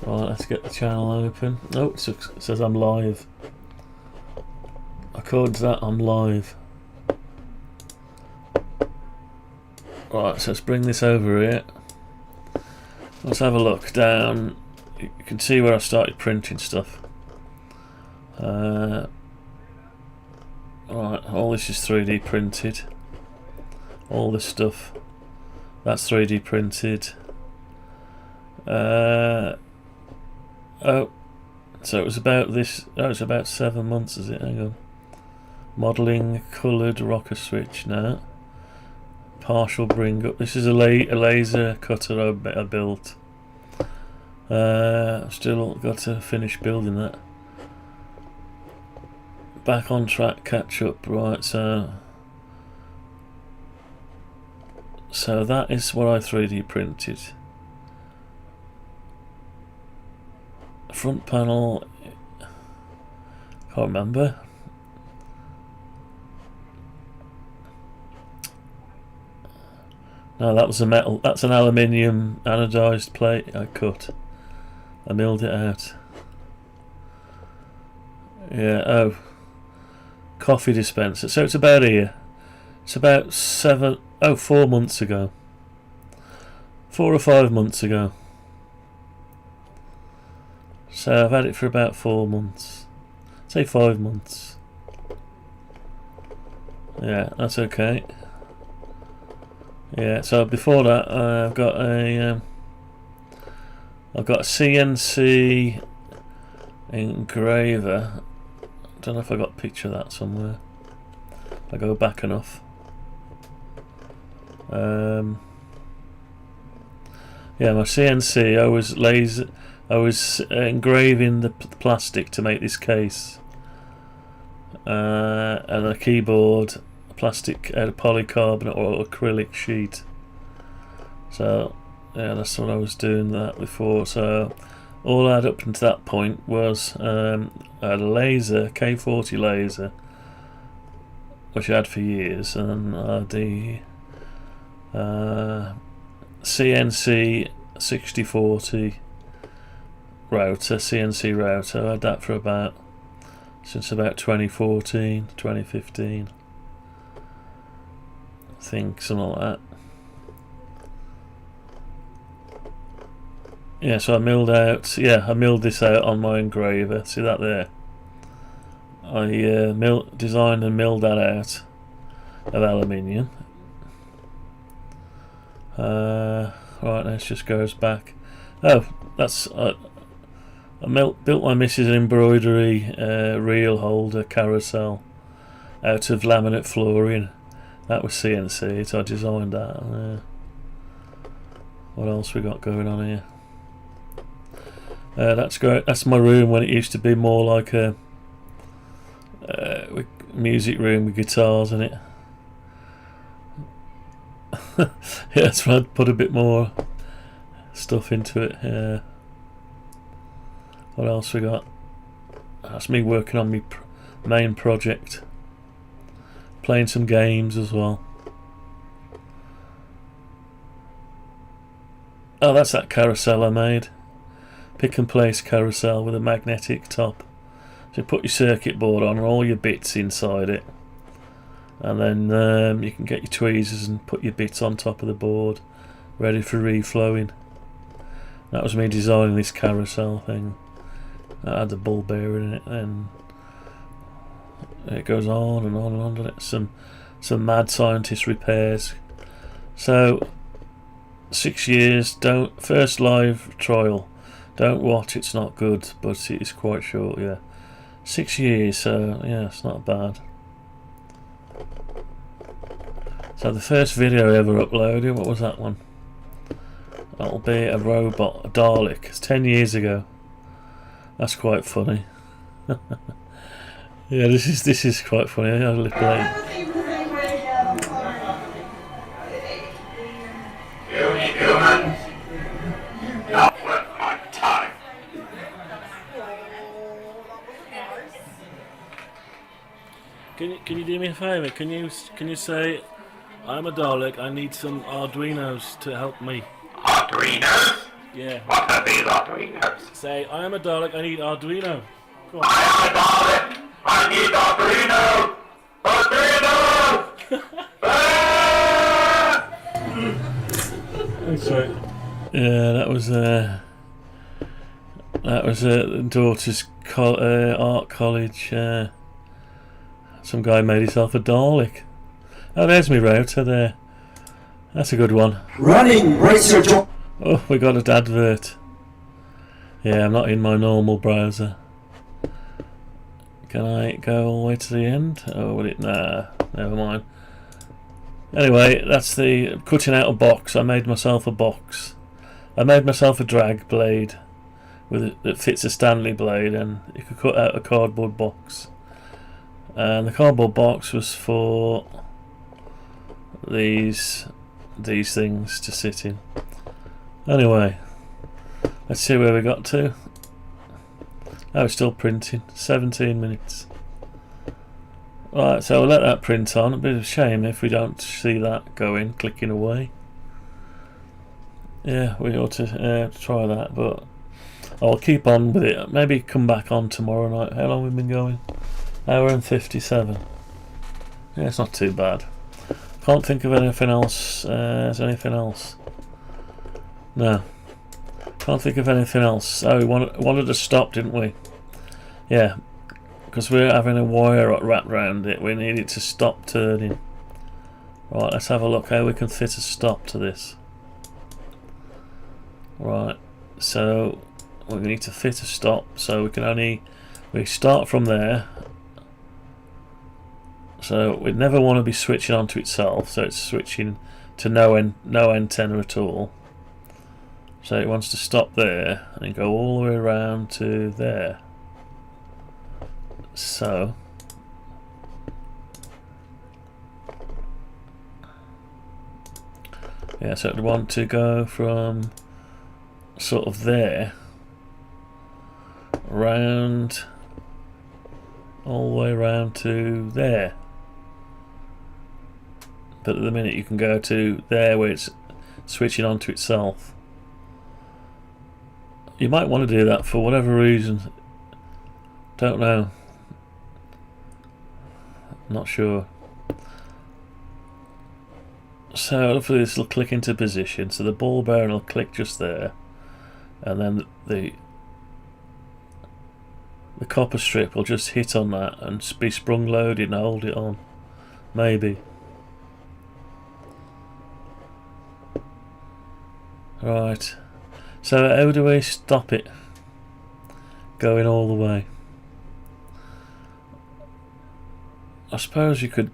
Speaker 5: Right, let's get the channel open. Oh, it says I'm live. According to that, I'm live. Right, so let's bring this over here. Let's have a look down. You can see where I started printing stuff. Right, all this is 3D printed. All this stuff, that's 3D printed. Oh, so it was about this. Oh, it's about 7 months, is it? Hang on. Modelling coloured rocker switch now. Partial bring up. This is a laser cutter I built. Still got to finish building that. back on track, catch up, right, so that is what I 3D printed. Front panel, can't remember. No, that was a metal, that's an aluminium anodized plate I cut. I milled it out. Yeah, oh. Coffee dispenser. So it's about here. It's about 4 months ago. 4 or 5 months ago. So I've had it for about 4 months. Say 5 months. Yeah, that's okay. Yeah, so before that I've got a CNC engraver. I don't know if I got a picture of that somewhere. I go back enough. Yeah, my CNC. I was engraving the plastic to make this case, and a keyboard, plastic out of polycarbonate or acrylic sheet. So yeah, that's what I was doing that before. So all I had up until that point was I had a laser, K40 laser, which I had for years, and I had the CNC 6040 router, CNC router. I had that for since about 2014, 2015. I think, something like that. Yeah, so I milled this out on my engraver. See that there? I designed and milled that out of aluminium. Right, let's just goes back. Oh, that's I built my missus an embroidery reel holder carousel out of laminate flooring. That was CNC, so I designed that. What else we got going on here? That's great. That's my room when it used to be more like a music room with guitars in it. Yeah, that's why I'd put a bit more stuff into it. Yeah. What else we got? That's me working on my main project. Playing some games as well. Oh, that's that carousel I made. Pick and place carousel with a magnetic top. So you put your circuit board on and all your bits inside it, and then you can get your tweezers and put your bits on top of the board, ready for reflowing. That was me designing this carousel thing. I had the ball bearing in it, and it goes on and on and on, doesn't it? Some mad scientist repairs. So 6 years. First live trial. Don't watch, it's not good, but it is quite short. Yeah, 6 years. So yeah, it's not bad. So the first video I ever uploaded, what was that one? That'll be a robot, a Dalek. It's 10 years ago. That's quite funny. Yeah, this is quite funny. I had a little
Speaker 8: Humans, not worth my time.
Speaker 5: Can you do me a favour? Can you say, I'm a Dalek, I need some Arduinos to help me.
Speaker 8: Arduinos?
Speaker 5: Yeah.
Speaker 8: What are these Arduinos?
Speaker 5: Say, I am a Dalek, I need Arduino. Come on.
Speaker 8: I am a Dalek, I need Arduino! Arduino!
Speaker 5: That's right. Yeah, that was daughter's art college. Some guy made himself a Dalek. Oh, there's my router there. That's a good one.
Speaker 9: Running, brace your jaw.
Speaker 5: Oh, we got an advert. Yeah, I'm not in my normal browser. Can I go all the way to the end? Oh, will it? Nah, never mind. Anyway, that's the cutting out a box. I made myself a box. I made myself a drag blade that fits a Stanley blade, and you could cut out a cardboard box. And the cardboard box was for these things to sit in. Anyway, let's see where we got to. Oh, it's still printing. 17 minutes. Right, so we'll let that print on. A bit of a shame if we don't see that going, clicking away. Yeah, we ought to try that, but I'll keep on with it. Maybe come back on tomorrow night. How long have we been going? Hour and 57. Yeah, it's not too bad. Can't think of anything else. Is there anything else? No. Can't think of anything else. Oh, we wanted to stop, didn't we? Yeah. Because we're having a wire wrapped around it, we need it to stop turning. Right, let's have a look how we can fit a stop to this. Right, so we need to fit a stop, so we start from there. So we'd never want to be switching onto itself, so it's switching to no antenna at all. So it wants to stop there and go all the way around to there. So yeah, so we want to go from sort of there round all the way around to there. But at the minute you can go to there where it's switching onto itself. You might want to do that for whatever reason. Don't know. Not sure. So hopefully this will click into position. So the ball bearing will click just there, and then the copper strip will just hit on that and be sprung loaded and hold it on. Maybe. Right. So how do we stop it going all the way? I suppose you could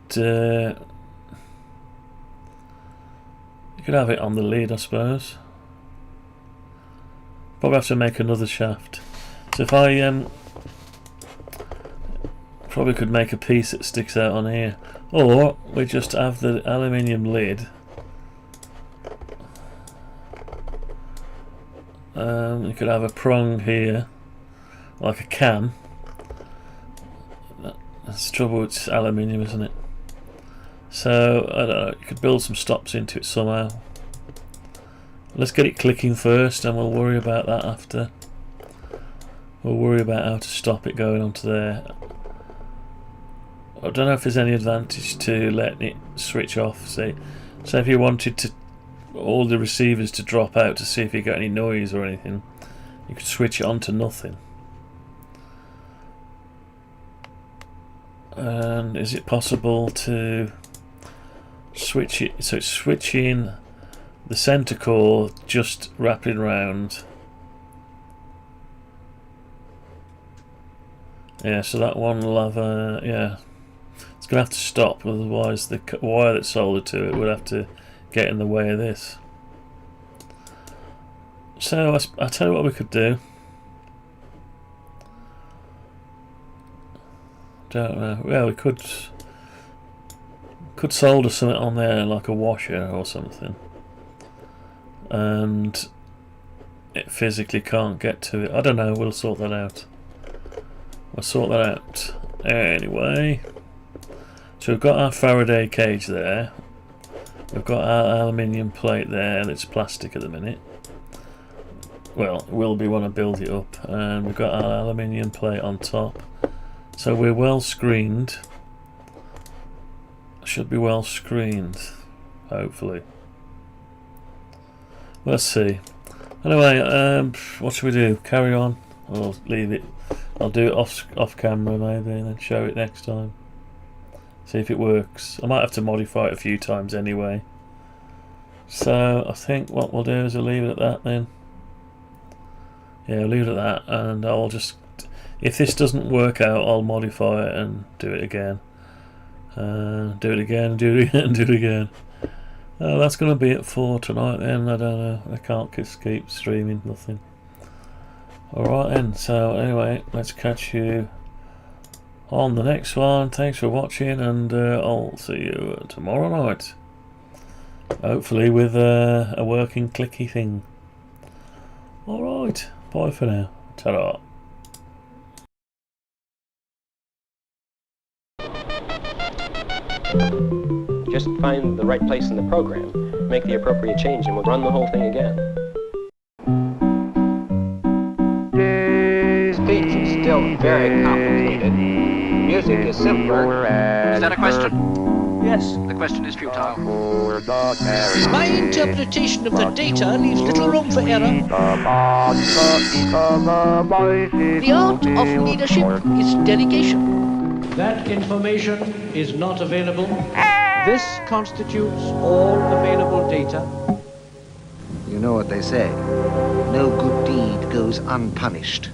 Speaker 5: have it on the lid, I suppose. Probably have to make another shaft. So if I probably could make a piece that sticks out on here, or we just have the aluminium lid. You could have a prong here, like a cam. That's the trouble, it's aluminium, isn't it? So, I don't know, you could build some stops into it somehow. Let's get it clicking first and we'll worry about that after. We'll worry about how to stop it going onto there. I don't know if there's any advantage to letting it switch off. Say if you wanted all the receivers to drop out to see if you got any noise or anything, you could switch it on to nothing. And is it possible to switch it so it's switching the center core just wrapping round? Yeah, so that one will have a, yeah, it's gonna have to stop, otherwise the wire that's soldered to it would have to get in the way of this. So I tell you what we could do. Don't know. Well, we could solder something on there like a washer or something, and it physically can't get to it. I don't know. We'll sort that out. We'll sort that out anyway. So we've got our Faraday cage there. We've got our aluminium plate there. That's plastic at the minute. Well, it will be when I build it up. And we've got our aluminium plate on top. So we're well screened. Should be well screened, hopefully. Let's see. Anyway, what should we do? Carry on, or leave it? I'll do it off camera maybe, and then show it next time. See if it works. I might have to modify it a few times anyway. So I think what we'll do is we'll leave it at that then. Yeah, I'll leave it at that, and I'll just, if this doesn't work out, I'll modify it and do it again. Do it again, do it again, do it again. That's going to be it for tonight then. I don't know. I can't just keep streaming nothing. Alright then, so anyway, let's catch you on the next one. Thanks for watching, and I'll see you tomorrow night. Hopefully with a working clicky thing. Alright, bye for now. Ta-da.
Speaker 1: Just find the right place in the program, make the appropriate change, and we'll run the whole thing again.
Speaker 2: Speech is still very complicated. Music is simpler. Is that a question?
Speaker 3: Yes.
Speaker 2: The question is futile.
Speaker 3: My interpretation of the data leaves little room for error. The art of leadership is delegation. That information is not available. This constitutes all available data.
Speaker 4: You know what they say. No good deed goes unpunished.